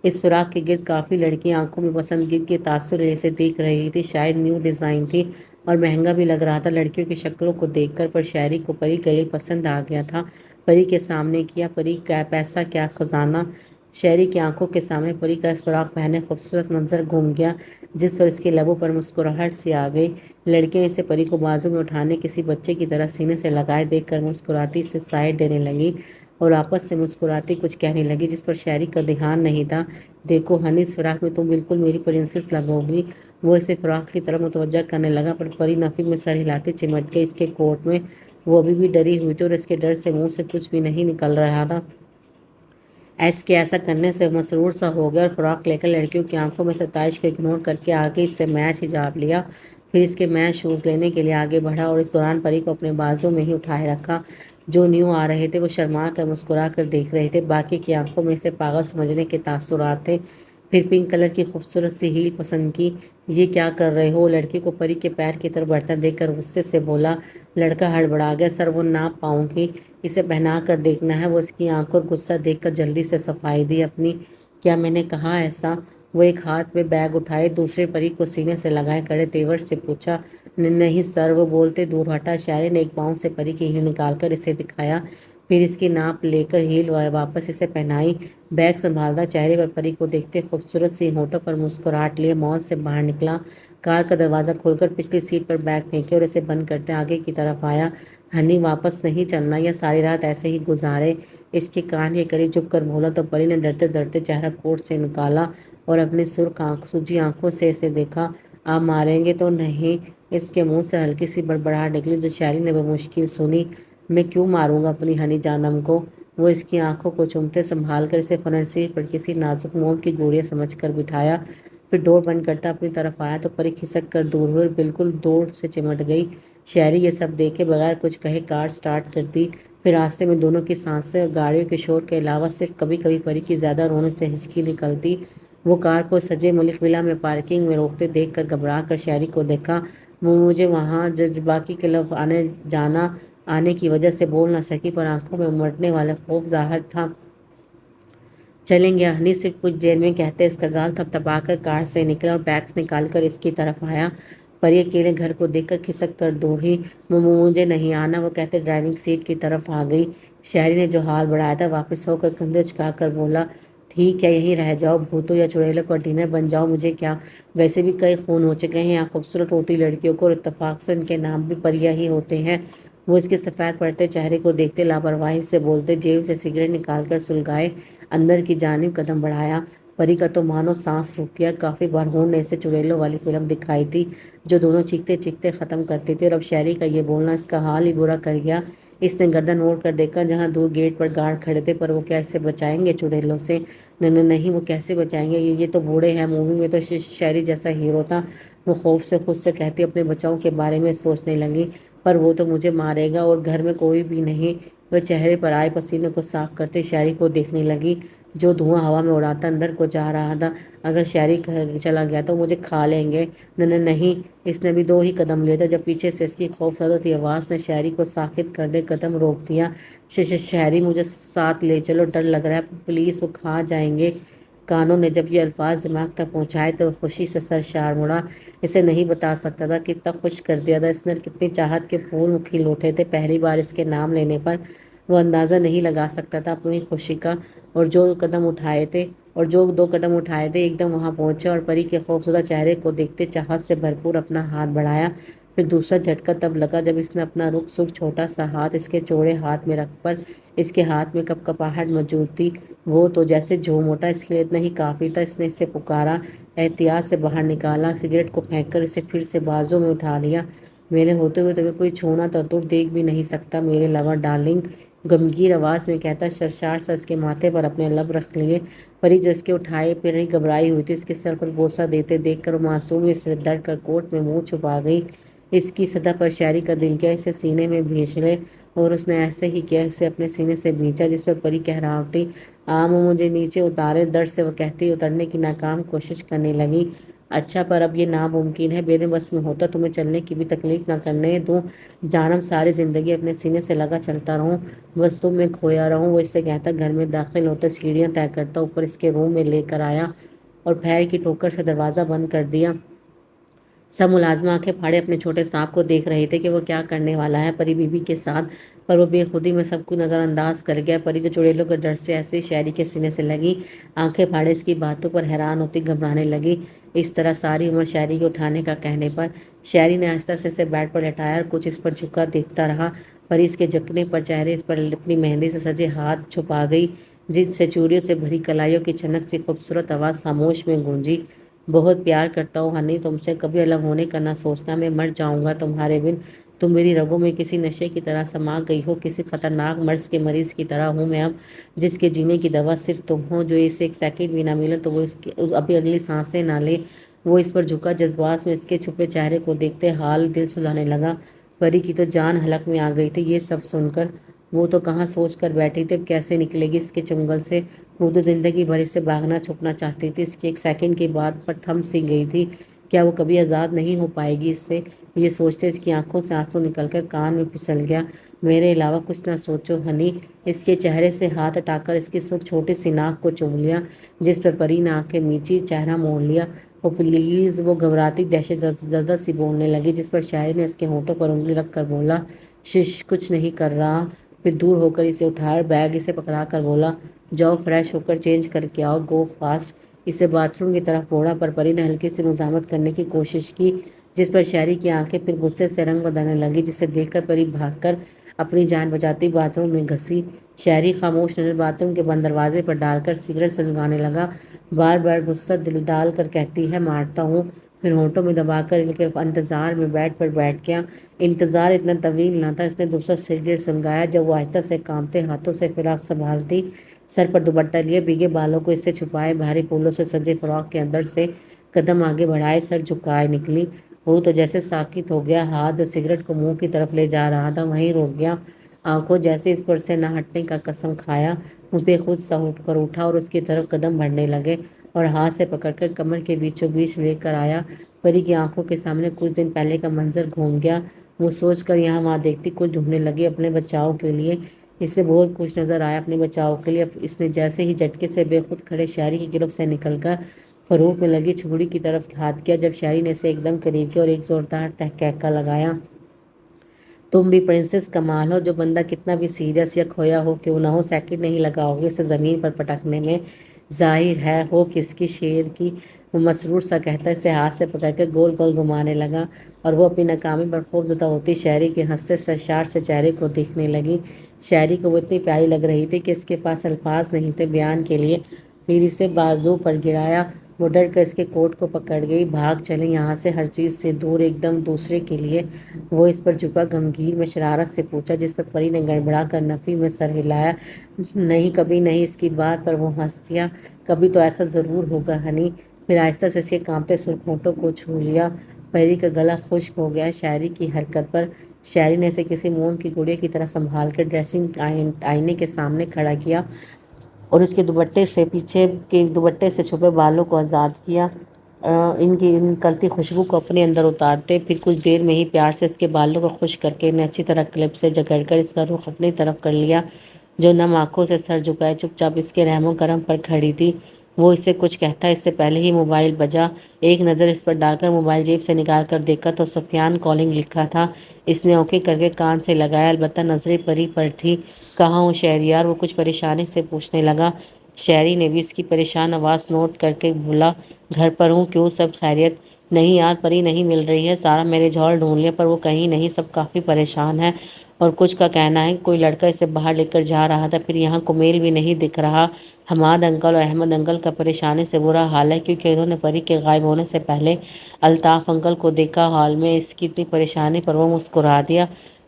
اس فراق کے گرد کافی لڑکیاں آنکھوں میں پسندگی کے تاثر اسے دیکھ رہی تھی، شاید نیو ڈیزائن تھی اور مہنگا بھی لگ رہا تھا لڑکیوں کی شکلوں کو دیکھ کر، پر شہری کو پری کا یہ پسند آ گیا تھا۔ پری کے سامنے کیا پری کا پیسہ کیا خزانہ، شہری کی آنکھوں کے سامنے پری کا اس فراق پہنے خوبصورت منظر گھوم گیا، جس پر اس کے لبوں پر مسکراہٹ سی آ گئی۔ لڑکیاں اسے پری کو بازو میں اٹھانے کسی بچے کی طرح سینے سے لگائے دیکھ کر مسکراتی اسے سائڈ دینے لگی اور آپس سے مسکراتی کچھ کہنے لگی، جس پر شہری کا دھیان نہیں تھا۔ دیکھو ہنی، اس فراق میں تم بالکل میری پرنسس لگو گی۔ وہ اسے فراق کی طرف متوجہ کرنے لگا، پر پری نفی میں سر ہلاتی چمٹ گئی اس کے کوٹ میں۔ وہ ابھی بھی ڈری ہوئی تھی اور اس کے ڈر سے منہ سے کچھ بھی نہیں نکل رہا تھا۔ ایسا کرنے سے مسرور سا ہو گیا اور فراق لے کر لڑکیوں کی آنکھوں میں ستائش کو اگنور کر کے آگے اس سے میچ حجاب لیا، پھر اس کے میچ شوز لینے کے لیے آگے بڑھا اور اس دوران پری کو اپنے بازو میں ہی اٹھائے رکھا۔ جو نیو آ رہے تھے وہ شرما کر مسکرا کر دیکھ رہے تھے، باقی کی آنکھوں میں اسے پاگل سمجھنے کے تاثرات تھے۔ پھر پنک کلر کی خوبصورت سی ہیل پسند کی۔ یہ کیا کر رہے ہو؟ لڑکی کو پری کے پیر کی طرف بڑھتا دیکھ کر غصے سے بولا۔ لڑکا ہڑبڑا گیا۔ سر وہ ناپ پاؤں گی، اسے پہنا کر دیکھنا ہے۔ وہ اس کی آنکھ اور غصہ دیکھ کر جلدی سے صفائی دی اپنی۔ کیا میں نے کہا ایسا؟ وہ ایک ہاتھ میں بیگ اٹھائے دوسرے پری کو سینے سے لگائے کڑے تیور سے پوچھا۔ نہیں سر، وہ بولتے دور ہٹا۔ شاعری نے ایک پاؤں سے پری کی ہیل نکال کر اسے دکھایا، پھر اس کی ناپ لے کر ہیل واپس اسے پہنائی۔ بیگ سنبھالتا چہرے پر پری کو دیکھتے خوبصورت سی ہونٹوں پر مسکراہٹ لیے مال سے باہر نکلا۔ کار کا دروازہ کھول کر پچھلی سیٹ پر بیگ پھینکے اور اسے بند کرتے آگے کی طرف آیا۔ ہنی واپس نہیں چلنا یا ساری رات ایسے ہی گزارے؟ اس کے کان کے قریب جھک کر بولا تو پری نے ڈرتے ڈرتے چہرہ کوٹ سے نکالا اور اپنی سرخ سوجی آنکھوں سے اسے دیکھا۔ آپ ماریں گے تو نہیں؟ اس کے منہ سے ہلکی سی بڑبڑاہٹ نکلی جو شاعری نے بمشکل سنی۔ میں کیوں ماروں گا اپنی ہنی جانم کو؟ وہ اس کی آنکھوں کو چومتے سنبھال کر اسے فرنٹ سیٹ پر کسی نازک موم کی گوڑیاں سمجھ کر بٹھایا، پھر ڈور بند کرتا اپنی طرف آیا تو پری کھسک کر دور ہوئی اور بالکل دوڑ سے چمٹ گئی۔ شاعری یہ سب دیکھے بغیر کچھ کہے کار سٹارٹ کر دی۔ پھر راستے میں دونوں کی سانسیں اور گاڑیوں کے شور کے علاوہ صرف کبھی کبھی پری کی زیادہ رونے سے ہچکی نکلتی۔ وہ کار کو سجے ملک ولا میں پارکنگ میں روکتے دیکھ کر گھبرا کر شاعری کو دیکھا۔ وہ مجھے وہاں جذباتی کے لفظ آنے کی وجہ سے بول نہ سکی، پر آنکھوں میں امٹنے والا خوف ظاہر تھا۔ چلیں گے ہنی، صرف کچھ دیر میں، کہتے اس کا گال تھپتھپا کر کار سے نکلا اور بیگس نکال کر اس کی طرف آیا۔ پری اکیلے گھر کو دیکھ کر کھسک کر دوڑی۔ مجھے نہیں آنا، وہ کہتے ڈرائیونگ سیٹ کی طرف آ گئی۔ شاعری نے جو حال بڑھایا تھا واپس ہو کر کندھے جھکا کر بولا، ٹھیک ہے یہیں رہ جاؤ، بھوتوں یا چڑیلوں کا ڈنر بن جاؤ، مجھے کیا، ویسے بھی کئی خون ہو چکے ہیں یہاں خوبصورت ہوتی لڑکیوں کو، اور اتفاق سے ان کے نام بھی پریاں ہی ہوتے ہیں۔ وہ اس کے سفید پڑتے چہرے کو دیکھتے لاپرواہی سے بولتے جیب سے سگریٹ نکال کر سلگائے، اندر کی جانب قدم بڑھایا۔ پری کا تو مانو سانس رک گیا۔ کافی بار ہون نے اسے چڑیلوں والی فلم دکھائی تھی جو دونوں چیختے چیختے ختم کرتی تھی، اور اب شاعری کا یہ بولنا اس کا حال ہی برا کر گیا۔ اس نے گردن موڑ کر دیکھا جہاں دور گیٹ پر گارڈ کھڑے تھے، پر وہ کیا اسے بچائیں گے چڑیلوں سے؟ نہیں، وہ کیسے بچائیں گے؟ یہ تو بوڑھے ہیں، مووی میں تو شاعری جیسا ہیرو تھا۔ وہ خوف سے خود سے کہتی اپنے بچاؤں کے بارے میں سوچنے لگی، پر وہ تو مجھے مارے گا اور گھر میں کوئی بھی نہیں۔ وہ چہرے پر آئے پسینے کو صاف کرتے شاعری کو دیکھنے لگی جو دھواں ہوا میں اڑاتا اندر کو جا رہا تھا۔ اگر شاعری چلا گیا تو مجھے کھا لیں گے۔ نہیں، اس نے بھی دو ہی قدم لیے تھے جب پیچھے سے اس کی خوفزدہ سی آواز نے شاعری کو ساکت کر دے قدم روک دیا۔ شاعری مجھے ساتھ لے چلو، ڈر لگ رہا ہے پلیز، وہ کھا جائیں گے۔ کانوں نے جب یہ الفاظ دماغ تک پہنچائے تو خوشی سے سرشار مڑا۔ اسے نہیں بتا سکتا تھا کتنا خوش کر دیا تھا اس نے، کتنی چاہت کے پھول کھل اٹھے تھے پہلی بار اس کے نام لینے پر۔ وہ اندازہ نہیں لگا سکتا تھا اپنی خوشی کا، اور جو دو قدم اٹھائے تھے ایک دم وہاں پہنچا اور پری کے خوفزدہ چہرے کو دیکھتے چاہت سے بھرپور اپنا ہاتھ بڑھایا۔ پھر دوسرا جھٹکا تب لگا جب اس نے اپنا رخ سکھ چھوٹا سا ہاتھ اس کے چوڑے ہاتھ میں رکھ پر اس کے ہاتھ میں کپکپاہٹ موجود تھی۔ وہ تو جیسے جھوم اٹھا، اس کے لیے اتنا ہی کافی تھا۔ اس نے اسے پکارا، احتیاط سے باہر نکالا، سگریٹ کو پھینک کر اسے پھر سے بازوں میں اٹھا لیا۔ میرے ہوتے ہوئے تمہیں کوئی چھونا تو دور دیکھ بھی نہیں سکتا میرے لور ڈارلنگ، غمگین آواز میں کہتا سرشار سا اس کے ماتھے پر اپنے لب رکھ لیے۔ پری جو اس کے اٹھائے پھر ہی گھبرائی ہوئی تھی، اس کے سر پر بوسہ دیتے دیکھ کر معصومیت سے ڈر کر کوٹ میں منہ چھپا گئی۔ اس کی سطح پر شاعری کا دل کیا اسے سینے میں بھینچ لے، اور اس نے ایسے ہی کیا، اسے اپنے سینے سے بھینچا جس پر پری کہہ رہا اٹھی، مجھے نیچے اتارے۔ درد سے وہ کہتی اترنے کی ناکام کوشش کرنے لگی۔ اچھا، پر اب یہ ناممکن ہے، میرے بس میں ہوتا تمہیں چلنے کی بھی تکلیف نہ کرنے دوں جانم، ساری زندگی اپنے سینے سے لگا چلتا رہوں، بس تم میں کھویا رہوں۔ وہ اس سے کہتا گھر میں داخل ہوتا سیڑھیاں طے کرتا اوپر اس کے روم میں لے کر آیا اور پیر کی ٹھوکر سے دروازہ بند کر دیا۔ سب ملازمہ آنکھیں پھاڑے اپنے چھوٹے سانپ کو دیکھ رہے تھے کہ وہ کیا کرنے والا ہے پری بی بی کے ساتھ، پر وہ بے خودی میں سب کو نظر انداز کر گیا۔ پری جو چڑیلوں کے ڈر سے ایسے شاعری کے سینے سے لگی آنکھیں پھاڑے اس کی باتوں پر حیران ہوتی گھبرانے لگی۔ اس طرح ساری عمر شاعری کے اٹھانے کا کہنے پر شاعری نے آہستہ سے اسے بیڈ پر لٹایا اور کچھ اس پر جھکا دیکھتا رہا۔ پری اس کے جھکنے پر چہرے اس پر اپنی مہندی سے سجے ہاتھ چھپا گئی جن سے چوڑیوں سے بھری کلائیوں کی چھنک سی خوبصورت آواز خاموش میں گونجی، بہت پیار کرتا ہوں ہنی تم سے، کبھی الگ ہونے کا نہ سوچنا، میں مر جاؤں گا تمہارے بن، تم میری رگوں میں کسی نشے کی طرح سما گئی ہو، کسی خطرناک مرض کے مریض کی طرح ہوں میں اب، جس کے جینے کی دوا صرف تم ہو، جو اسے ایک سیکنڈ بھی نہ ملے تو وہ ابھی اگلی سانسیں نہ لے۔ وہ اس پر جھکا، جذبات میں اس کے چھپے چہرے کو دیکھتے حال دل سلانے لگا۔ پری کی تو جان حلق میں آ گئی تھی یہ سب سن کر، وہ تو کہاں سوچ کر بیٹھی تھی اب کیسے نکلے گی اس کے چنگل سے۔ وہ تو زندگی بھر اس سے بھاگنا چھپنا چاہتی تھی، اس کی ایک سیکنڈ کی بات پر تھم سی گئی تھی۔ کیا وہ کبھی آزاد نہیں ہو پائے گی اس سے؟ یہ سوچتے اس کی آنکھوں سے آنسو نکل کر کان میں پھسل گیا۔ میرے علاوہ کچھ نہ سوچو ہنی۔ اس کے چہرے سے ہاتھ ہٹا کر اس کی سرخ چھوٹی سی ناک کو چوم لیا، جس پر پری نے آنکھیں میچی، چہرہ موڑ لیا۔ وہ پلیز، وہ گھبراتی دہشت زدہ سی بولنے لگی، جس پر شاعری نے اس کے ہونٹوں پر انگلی رکھ کر بولا، شش، کچھ نہیں کر رہا۔ پھر دور ہو کر اسے اٹھایا، بیگ اسے پکڑا کر بولا، جاؤ فریش ہو کر چینج کر کے آؤ، گو فاسٹ۔ اسے باتھ روم کی طرف موڑا، پر پری نے ہلکی سی مزاحمت کرنے کی کوشش کی، جس پر شاعری کی آنکھیں پھر غصے سے رنگ بدلنے لگی، جسے دیکھ کر پری بھاگ کر اپنی جان بچاتی باتھ روم میں گھسی۔ شاعری خاموش نظر باتھ روم کے بند دروازے پر ڈال کر سگریٹ سلگانے لگا، بار بار غصہ دل ڈال کر کہتی ہے مارتا ہوں، پھر ہونٹوں میں دبا کر انتظار میں بیڈ پر بیٹھ گیا۔ انتظار اتنا طویل نہ تھا، اس نے دوسرا سگریٹ سلگایا جب وہ آہستہ سے کانپتے ہاتھوں سے فراق سنبھالتی، سر پر دوپٹہ لیے بھیگے بالوں کو اس سے چھپائے، بھاری پھولوں سے سجے فراق کے اندر سے قدم آگے بڑھائے، سر جھکائے نکلی۔ وہ تو جیسے ساکت ہو گیا، ہاتھ جو سگریٹ کو منہ کی طرف لے جا رہا تھا وہیں روک گیا، آنکھوں جیسے اس پر سے نہ ہٹنے کا قسم کھایا۔ منہ پہ خود سا اٹھ کر اٹھا اور اس کی طرف قدم بڑھنے لگے، اور ہاتھ سے پکڑ کر کمر کے بیچوں بیچ لے کر آیا۔ پری کی آنکھوں کے سامنے کچھ دن پہلے کا منظر گھوم گیا۔ وہ سوچ کر یہاں وہاں دیکھتی، کچھ ڈھونڈنے لگی اپنے بچاؤ کے لیے۔ اسے بہت کچھ نظر آیا اپنے بچاؤ کے لیے۔ اب اس نے جیسے ہی جھٹکے سے بے خود کھڑے شاعری کی گرفت سے نکل کر فروٹ میں لگی چھڑی کی طرف ہاتھ کیا، جب شاعری نے اسے ایک دم قریب کیا اور ایک زوردار تہکا لگایا۔ تم بھی پرنسس کمال ہو، جو بندہ کتنا بھی سیریس یا کھویا ہو کیوں نہ ہو، سیکنڈ نہیں لگاؤ گے اسے زمین پر پٹکنے میں، ظاہر ہے ہو کس کی، شیر کی۔ وہ مسرور سا کہتا اسے ہاتھ سے پکڑ کر گول گول گھمانے لگا، اور وہ اپنی ناکامی پر خوف زدہ ہوتی شاعری کے ہنستے سرشار سے چہرے کو دیکھنے لگی۔ شاعری کو وہ اتنی پیاری لگ رہی تھی کہ اس کے پاس الفاظ نہیں تھے بیان کے لیے۔ پھر اسے بازو پر گرایا، وہ ڈر کر اس کے کوٹ کو پکڑ گئی۔ بھاگ چلیں یہاں سے، ہر چیز سے دور، ایک دم دوسرے کے لیے۔ وہ اس پر جھکا، گمگین میں شرارت سے پوچھا، جس پر پری نے گڑبڑا کر نفی میں سر ہلایا، نہیں کبھی نہیں۔ اس کی بات پر وہ ہنس دیا، کبھی تو ایسا ضرور ہوگا ہنی۔ پھر آہستہ سے اس کے کانپتے سرخ ہونٹوں کو چھو لیا۔ پری کا گلا خشک ہو گیا شاعری کی حرکت پر۔ شاعری نے اسے کسی موم کی گڑیا کی طرح سنبھال کر ڈریسنگ آئینے کے سامنے کھڑا کیا اور اس کے دوپٹے سے پیچھے کے دوپٹے سے چھپے بالوں کو آزاد کیا، ان کی نکلتی خوشبو کو اپنے اندر اتارتے۔ پھر کچھ دیر میں ہی پیار سے اس کے بالوں کو خشک کر کے انہیں اچھی طرح کلپ سے جکڑ کر اس کا رخ اپنی طرف کر لیا، جو نم آنکھوں سے سر جھکائے چپ چاپ اس کے رحم و کرم پر کھڑی تھی۔ وہ اسے کچھ کہتا اس سے پہلے ہی موبائل بجا۔ ایک نظر اس پر ڈال کر موبائل جیب سے نکال کر دیکھا تو سفیان کالنگ لکھا تھا۔ اس نے اوکے کر کے کان سے لگایا، البتہ نظریں پری پر تھی۔ کہاں ہوں شہریار؟ وہ کچھ پریشانی سے پوچھنے لگا۔ شاعری نے بھی اس کی پریشان آواز نوٹ کر کے بولا، گھر پر ہوں، کیوں سب خیریت؟ نہیں یار، پری نہیں مل رہی ہے، سارا میرے جھول ڈھونڈ لیا پر وہ کہیں نہیں، سب کافی پریشان ہے، اور کچھ کا کہنا ہے کہ کوئی لڑکا اسے باہر لے کر جا رہا تھا، پھر یہاں کمیل بھی نہیں دکھ رہا۔ حماد انکل اور احمد انکل کا پریشانی سے برا حال ہے، کیونکہ انہوں نے پری کے غائب ہونے سے پہلے الطاف انکل کو دیکھا ہال میں۔ اس کی اتنی پریشانی پر وہ مسکرا دیا۔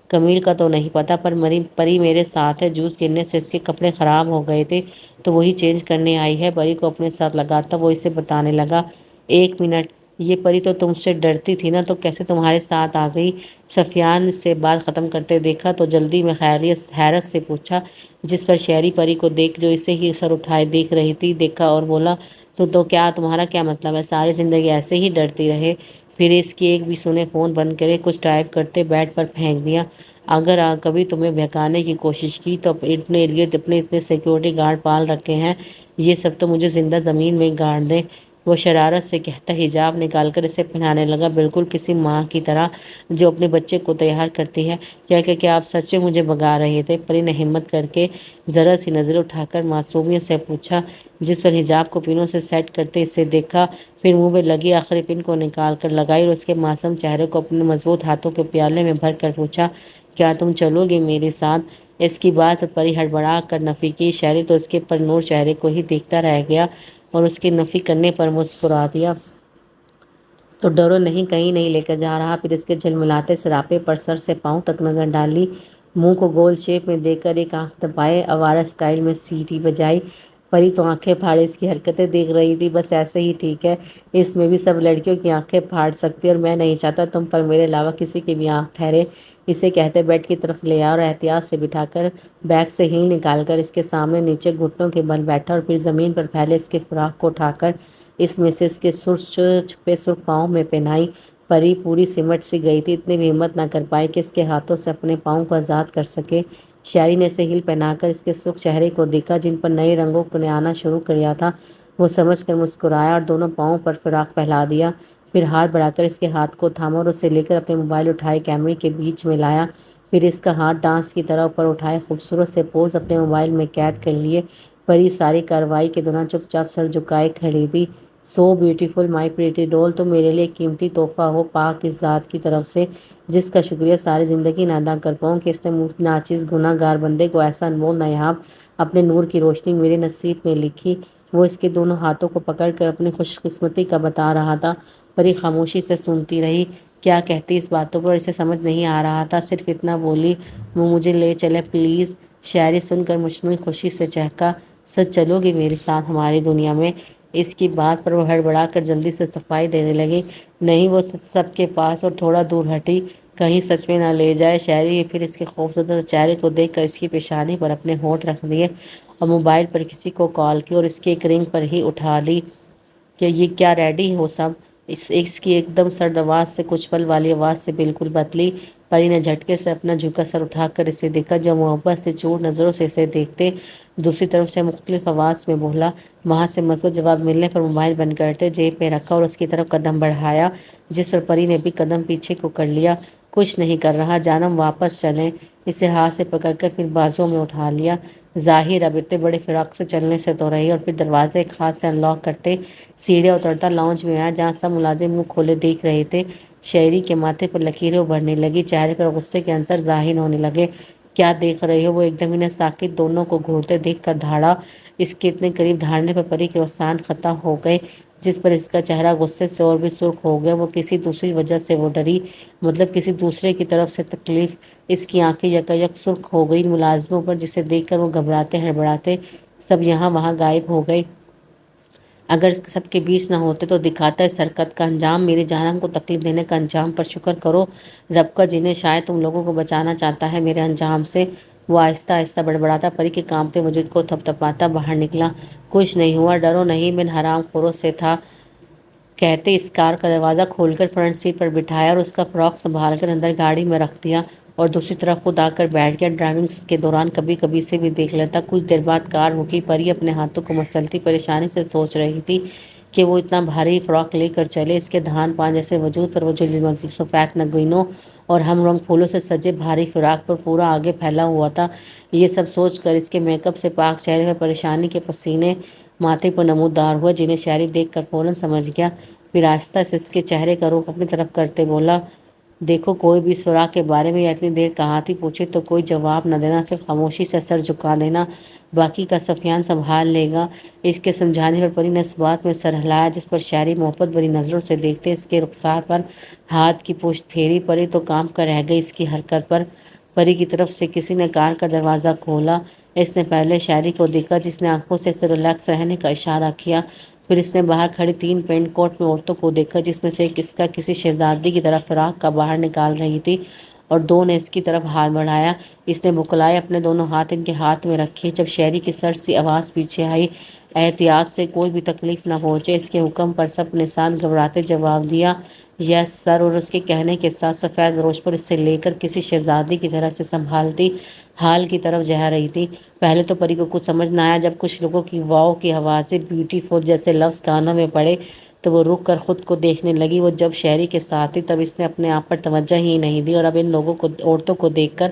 کمیل کا تو نہیں پتا، پر پری میرے ساتھ ہے، جوس گرنے سے اس کے کپڑے خراب ہو گئے تھے تو وہی چینج کرنے آئی ہے۔ پری کو اپنے ساتھ لگاتا وہ اسے بتانے لگا، ایک منٹ، یہ پری تو تم سے ڈرتی تھی نا، تو کیسے تمہارے ساتھ آ گئی؟ سفیان سے بات ختم کرتے دیکھا تو جلدی میں حیرت سے پوچھا، جس پر شاعری پری کو دیکھ جو اسے ہی سر اٹھائے دیکھ رہی تھی دیکھا اور بولا، تو کیا تمہارا کیا مطلب ہے؟ ساری زندگی ایسے ہی ڈرتی رہے؟ پھر اس کی ایک بھی سنے، فون بند کرے، کچھ ٹائپ کرتے بیڈ پر پھینک دیا۔ اگر کبھی تمہیں بہکانے کی کوشش کی تو اپنے لیے اتنے سیکیورٹی گارڈ پال رکھے ہیں، یہ سب تو مجھے زندہ زمین میں گاڑ دیں۔ وہ شرارت سے کہتا حجاب نکال کر اسے پہنانے لگا، بالکل کسی ماں کی طرح جو اپنے بچے کو تیار کرتی ہے۔ کیا آپ سچ میں مجھے بھگا رہے تھے؟ پری نے ہمت کر کے ذرا سی نظر اٹھا کر معصومیت سے پوچھا، جس پر حجاب کو پنوں سے سیٹ کرتے اسے دیکھا، پھر منہ میں لگی آخری پن کو نکال کر لگائی اور اس کے معصوم چہرے کو اپنے مضبوط ہاتھوں کے پیالے میں بھر کر پوچھا، کیا تم چلو گے میرے ساتھ؟ اس کی بات پر پری ہڑبڑا کر نفی کی۔ شاعری تو اس کے پر نور چہرے کو ہی دیکھتا رہ گیا اور اس کے نفی کرنے پر مسکرا دیا۔ تو ڈرو نہیں، کہیں نہیں لے کر جا رہا۔ پھر اس کے جھلملاتے سراپے پر سر سے پاؤں تک نظر ڈالی، منہ کو گول شیپ میں دے کر ایک آنکھ دبائے، آوارہ سٹائل میں سیٹی بجائی۔ پری تو آنکھیں پھاڑے اس کی حرکتیں دیکھ رہی تھی، بس ایسے ہی ٹھیک ہے، اس میں بھی سب لڑکیوں کی آنکھیں پھاڑ سکتی اور میں نہیں چاہتا تم پر میرے علاوہ کسی کی بھی آنکھ ٹھہرے۔ اسے کہتے بیڈ کی طرف لے آیا اور احتیاط سے بٹھا کر بیگ سے ہیل نکال کر اس کے سامنے نیچے گھٹنوں کے بل بیٹھا اور پھر زمین پر پھیلے اس کے فراق کو اٹھا کر اس میں سے اس کے سرخ چھپے سرخ پاؤں میں پہنائی۔ پری پوری سمٹ سی گئی تھی، اتنی بھی ہمت نہ کر پائی کہ اس کے ہاتھوں سے اپنے پاؤں کو آزاد کر سکے۔ شاعری نے اسے ہیل پہنا کر اس کے سرخ چہرے کو دیکھا جن پر نئے رنگوں نے آنا شروع کیا تھا۔ وہ سمجھ کر مسکرایا اور دونوں پاؤں پر فراق پھیلا دیا، پھر ہاتھ بڑھا کر اس کے ہاتھ کو تھاما اور اسے لے کر اپنے موبائل اٹھائے کیمرے کے بیچ میں لایا، پھر اس کا ہاتھ ڈانس کی طرح اوپر اٹھائے خوبصورت سے پوز اپنے موبائل میں قید کر لیے۔ پری ساری کارروائی کے دوران چپ چاپ سر جھکائے کھڑی تھی۔ سو بیوٹیفل مائی پریٹی ڈول، تو میرے لیے قیمتی تحفہ ہو پاک اس ذات کی طرف سے جس کا شکریہ ساری زندگی نہ ادا کر پاؤں کہ اس نے ناچیز گناہ گار بندے کو ایسا انمول نایاب اپنے نور کی روشنی میرے نصیب میں لکھی۔ وہ اس کے دونوں ہاتھوں کو پکڑ کر اپنی خوش قسمتی کا بتا رہا تھا۔ پری خاموشی سے سنتی رہی، کیا کہتی اس باتوں پر اسے سمجھ نہیں آ رہا تھا، صرف اتنا بولی، وہ مجھے لے چلے پلیز۔ شاعری سن کر مصنوعی خوشی سے چہکا، سچ چلو گی میرے ساتھ ہماری دنیا میں؟ اس کی بات پر وہ ہڑبڑا کر جلدی سے صفائی دینے لگی، نہیں وہ سب کے پاس، اور تھوڑا دور ہٹی، کہیں سچ میں نہ لے جائے۔ شاعری پھر اس کے خوبصورت چہرے کو دیکھ کر اس کی پیشانی پر اپنے ہونٹ رکھ دیے اور موبائل پر کسی کو کال کی اور اس کی ایک رنگ پر ہی اٹھا لی کہ یہ کیا ریڈی ہو سب؟ اس کی ایک دم سرد آواز سے کچھ پل والی آواز سے بالکل بدلی۔ پری نے جھٹکے سے اپنا جھکا سر اٹھا کر اسے دیکھا جو محبت سے چور نظروں سے اسے دیکھتے دوسری طرف سے مختلف آواز میں بولا۔ وہاں سے مثبت جواب ملنے پر موبائل بند کرتے جیب میں رکھا اور اس کی طرف قدم بڑھایا جس پر پری نے بھی قدم پیچھے کو کر لیا۔ کچھ نہیں کر رہا جانم، واپس چلیں۔ اسے ہاتھ سے پکڑ کر پھر بازوں میں اٹھا لیا۔ ظاہر اب اتنے بڑے فراق سے چلنے سے تو رہی، اور پھر دروازے ایک ہاتھ سے انلاک کرتے سیڑھیاں اترتا لاؤنج میں آیا جہاں سب ملازم منہ کھولے دیکھ رہے تھے۔ شاعری کے ماتھے پر لکیریں ابھرنے لگی، چہرے پر غصے کے عنصر ظاہر ہونے لگے۔ کیا دیکھ رہے ہو؟ وہ ایک دم انہیں ساکت دونوں کو گھورتے دیکھ کر دھاڑا۔ اس کے اتنے قریب دھاڑنے پر پری کے اوسان خطا ہو گئے جس پر اس کا چہرہ غصے سے اور بھی سرخ ہو گیا۔ وہ کسی دوسری وجہ سے وہ ڈری، مطلب کسی دوسرے کی طرف سے تکلیف۔ اس کی آنکھیں یکایک سرخ ہو گئی ملازموں پر جسے دیکھ کر وہ گھبراتے ہڑبڑاتے سب یہاں وہاں غائب ہو گئے۔ اگر سب کے بیچ نہ ہوتے تو دکھاتا اس حرکت کا انجام، میری جانم کو تکلیف دینے کا انجام، پر شکر کرو رب کا جنہیں شاید تم لوگوں کو بچانا چاہتا ہے میرے انجام سے۔ وہ آہستہ آہستہ بڑبڑاتا پری کے کانپتے وجود کو تھپ تھپاتا باہر نکلا۔ کچھ نہیں ہوا، ڈرو نہیں، میں ان حرام خوروں سے تھا کہتے اس کار کا دروازہ کھول کر فرنٹ سیٹ پر بٹھایا اور اس کا فراق سنبھال کر اندر گاڑی میں رکھ دیا اور دوسری طرف خود آ کر بیٹھ گیا۔ ڈرائیونگ کے دوران کبھی کبھی اسے بھی دیکھ لیتا۔ کچھ دیر بعد کار رکی۔ پری اپنے ہاتھوں کو مسلتی پریشانی سے سوچ رہی تھی کہ وہ اتنا بھاری فراق لے کر چلے، اس کے دھان پان جیسے وجود پر وہ جو سفید نگینوں اور ہم رنگ پھولوں سے سجے بھاری فراق پر پورا آگے پھیلا ہوا تھا۔ یہ سب سوچ کر اس کے میک اپ سے پاک چہرے پر پریشانی کے پسینے ماتھے پر نمودار ہوئے جنہیں شاعری دیکھ کر فوراً سمجھ گیا۔ پھر آہستہ سے اس کے چہرے کا رخ اپنی طرف کرتے بولا، دیکھو کوئی بھی سوراخ کے بارے میں یا اتنی دیر کہاں تھی پوچھے تو کوئی جواب نہ دینا، صرف خاموشی سے سر جھکا دینا، باقی کا سفیان سنبھال لے گا۔ اس کے سمجھانے پر پری نے اس بات میں سر ہلایا جس پر شاعری محبت بھری نظروں سے دیکھتے اس کے رخسار پر ہاتھ کی پشت پھیری۔ پری تو کانپ کر رہ گئی اس کی حرکت پر۔ پری کی طرف سے کسی نے کار کا دروازہ کھولا۔ اس نے پہلے شاعری کو دیکھا جس نے آنکھوں سے اسے ریلیکس رہنے کا اشارہ کیا، پھر اس نے باہر کھڑی 3 پینٹ کوٹ میں عورتوں کو دیکھا جس میں سے ایک اس کا کسی شہزادی کی طرح فراق کا باہر نکال رہی تھی اور 2 نے اس کی طرف ہاتھ بڑھایا۔ اس نے بکلائے اپنے دونوں ہاتھ ان کے ہاتھ میں رکھے۔ جب شاعری کی سر سی آواز پیچھے آئی، احتیاط سے کوئی بھی تکلیف نہ پہنچے، اس کے حکم پر سب نے ساتھ گھبراتے جواب دیا، یس سر، اور اس کے کہنے کے ساتھ سفید روش پر اسے لے کر کسی شہزادی کی طرح سے سنبھالتی حال کی طرف جا رہی تھی۔ پہلے تو پری کو کچھ سمجھ نہ آیا، جب کچھ لوگوں کی واؤ کی آوازیں بیوٹیفل جیسے لفظ کانوں میں پڑے تو وہ رک کر خود کو دیکھنے لگی۔ وہ جب شاعری کے ساتھ تھی تب اس نے اپنے آپ پر توجہ ہی نہیں دی، اور اب ان لوگوں کو عورتوں کو دیکھ کر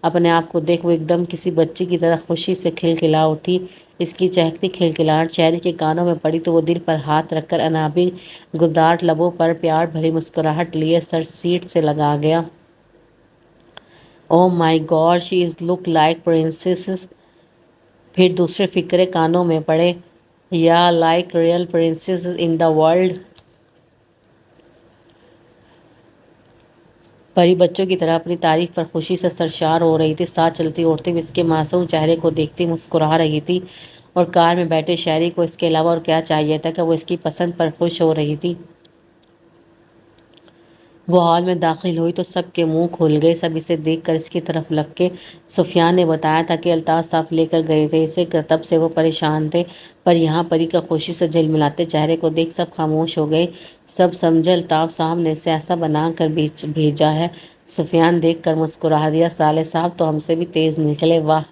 اپنے آپ کو دیکھ وہ ایک دم کسی بچی کی طرح خوشی سے کھلکھلا اٹھی۔ اس کی چہکتی کھلکھلاہٹ شاعری کے کانوں میں پڑی تو وہ دل پر ہاتھ رکھ کر انابی گلدار لبوں پر پیار بھری مسکراہٹ لیے سر سیٹ سے لگا گیا۔ Oh my God, she is look like princess. پھر دوسرے فقرے کانوں میں پڑے، یا like real princess in the world. پری بچوں کی طرح اپنی تعریف پر خوشی سے سرشار ہو رہی تھی، ساتھ چلتی عورتیں بھی اس کے معصوم چہرے کو دیکھتی مسکرا رہی تھی اور کار میں بیٹھے شہری کو اس کے علاوہ اور کیا چاہیے تھا کہ وہ اس کی پسند پر خوش ہو رہی تھی۔ وہ ہال میں داخل ہوئی تو سب کے منہ کھل گئے۔ سب اسے دیکھ کر اس کی طرف لپکے۔ سفیان نے بتایا تھا کہ الطاف صاحب لے کر گئے تھے اسے، تب سے وہ پریشان تھے، پر یہاں پری کا خوشی سے جھلملاتے چہرے کو دیکھ سب خاموش ہو گئے۔ سب سمجھے الطاف صاحب نے اسے ایسا بنا کر بھیجا ہے۔ سفیان دیکھ کر مسکرا دیا۔ صالح صاحب تو ہم سے بھی تیز نکلے، واہ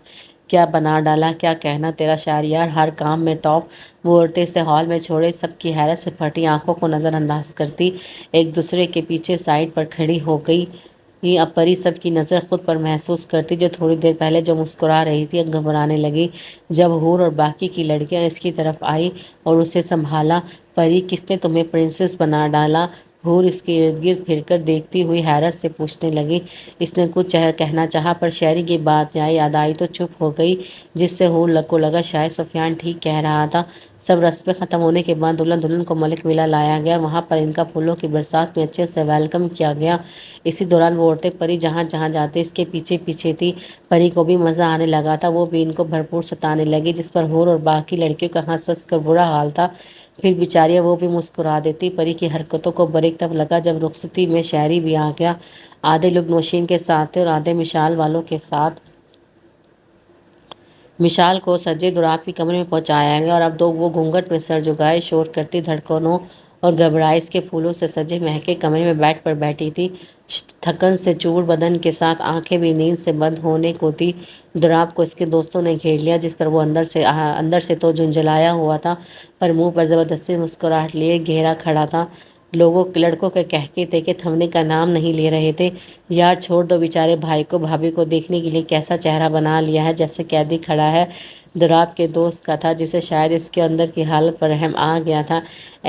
کیا بنا ڈالا، کیا کہنا تیرا شہریار، ہر کام میں ٹاپ۔ وہ اڑتے سے ہال میں چھوڑے سب کی حیرت سے پھٹی آنکھوں کو نظر انداز کرتی ایک دوسرے کے پیچھے سائڈ پر کھڑی ہو گئی۔ اب پری سب کی نظر خود پر محسوس کرتی، جو تھوڑی دیر پہلے جو مسکرا رہی تھی اب گھبرانے لگی۔ جب حور اور باقی کی لڑکیاں اس کی طرف آئی اور اسے سنبھالا، پری کس نے تمہیں پرنسس بنا ڈالا؟ حور اس کے ارد گرد پھر کر دیکھتی ہوئی حیرت سے پوچھنے لگی۔ اس نے کچھ کہنا چاہا پر شہری کی بات یاد آئی تو چپ ہو گئی، جس سے حور کو لگا شاید سفیان ٹھیک کہہ رہا تھا۔ سب رسمیں ختم ہونے کے بعد دلہن دلہن کو ملک ولا لایا گیا اور وہاں پر ان کا پھولوں کی برسات میں اچھے سے ویلکم کیا گیا۔ اسی دوران وہ عورتیں پری جہاں جہاں جاتے اس کے پیچھے پیچھے تھی۔ پری کو بھی مزہ آنے لگا تھا، وہ بھی ان کو بھرپور ستانے لگی، جس پر حور اور باقی لڑکیوں کا ہنس ہنس کر برا حال تھا۔ پھر بیچاریاں وہ بھی مسکرا دیتی۔ پری کی حرکتوں کو بریک تب لگا جب رخصتی میں شہری بھی آ گیا۔ آدھے لوگ نوشین کے ساتھ تھے اور آدھے مشال والوں کے ساتھ۔ مشال کو سجے دوراب کی کمرے میں پہنچایا گیا اور اب وہ گھونگھٹ میں سر جھکائے شور کرتی دھڑکنوں اور گھبراہٹ اس کے پھولوں سے سجے مہکے کمرے میں بیڈ پر بیٹھی تھی، تھکن سے چور بدن کے ساتھ، آنکھیں بھی نیند سے بند ہونے کو تھی۔ دوراب کو اس کے دوستوں نے گھیر لیا، جس پر وہ اندر سے تو جھنجھلایا ہوا تھا پر منہ پر زبردستی مسکراہٹ لیے گھیرا کھڑا تھا۔ لڑکوں کے کہکے تھے کہ تھمنے کا نام نہیں لے رہے تھے۔ یار چھوڑ دو بیچارے بھائی کو، بھابھی کو دیکھنے کے لیے کیسا چہرہ بنا لیا ہے، جیسے قیدی کھڑا ہے۔ دوراب کے دوست کا تھا، جسے شاید اس کے اندر کی حالت پر رحم آ گیا تھا۔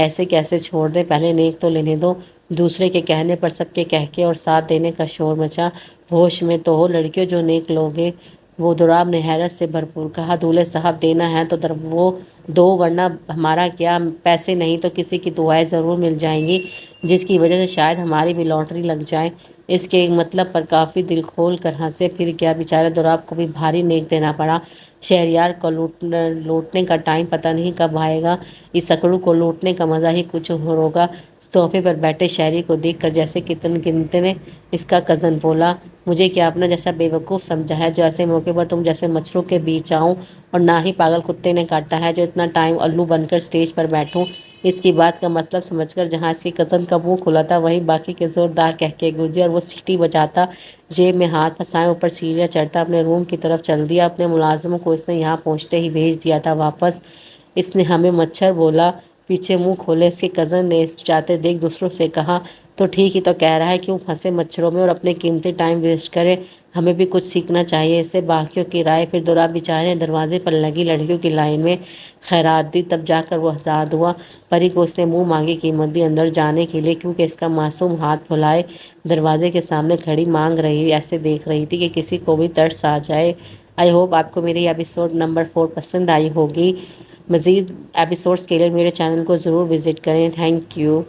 ایسے کیسے چھوڑ دے، پہلے نیک تو لینے دو۔ دوسرے کے کہنے پر سب کے کہکے اور ساتھ دینے کا شور مچا۔ ہوش میں تو ہو لڑکیوں، جو نیک لوگے۔ وہ دوراب نے حیرت سے بھرپور کہا، دولہے صاحب دینا ہے تو وہ دو، ورنہ ہمارا کیا، پیسے نہیں تو کسی کی دعائیں ضرور مل جائیں گی، جس کی وجہ سے شاید ہماری بھی لاٹری لگ جائے۔ اس کے مطلب پر کافی دل کھول کر ہنسے۔ پھر کیا، بیچارے دوراب کو بھی بھاری نیک دینا پڑا۔ شہریار کو لوٹنے کا ٹائم پتہ نہیں کب آئے گا، اس اکڑو کو لوٹنے کا مزہ ہی کچھ اور ہوگا۔ صوفے پر بیٹھے شہری کو دیکھ کر جیسے گنتے نے اس کا کزن بولا، مجھے کیا اپنا جیسا بیوقوف سمجھا ہے جو ایسے موقع پر تم جیسے مچھروں کے بیچ آؤں، اور نہ ہی پاگل کتے نے کاٹا ہے جو اتنا ٹائم الو بن کر سٹیج پر بیٹھوں۔ اس کی بات کا مطلب سمجھ کر جہاں اس کی کزن کا منہ کھلا تھا وہیں باقی کے زوردار کہکے گونجے اور وہ سیٹی بجاتا، جیب میں ہاتھ پھنسائے اوپر سیڑھیاں چڑھتا اپنے روم کی طرف چل دیا۔ اپنے ملازموں کو اس نے یہاں پہنچتے ہی بھیج دیا تھا واپس۔ اس نے ہمیں مچھر بولا۔ پیچھے منہ کھولے اس کے کزن نے اس جاتے دیکھ دوسروں سے کہا، تو ٹھیک ہی تو کہہ رہا ہے، کیوں پھنسے مچھروں میں اور اپنے قیمتی ٹائم ویسٹ کرے، ہمیں بھی کچھ سیکھنا چاہیے اس سے۔ باقیوں کی رائے۔ پھر دوراب بیچارے نے دروازے پر لگی لڑکیوں کی لائن میں خیرات دی، تب جا کر وہ آزاد ہوا۔ پری کو اس نے منہ مانگی قیمت دی اندر جانے کے لیے، کیونکہ اس کا معصوم ہاتھ پھیلائے دروازے کے سامنے کھڑی مانگ رہی، ایسے دیکھ رہی تھی کہ کسی کو بھی ترس آ جائے۔ آئی ہوپ آپ کو میری ایپیسوڈ نمبر 4 پسند آئی ہوگی۔ مزید ایپیسوڈز کے لیے میرے چینل کو ضرور وزٹ کریں۔ Thank you.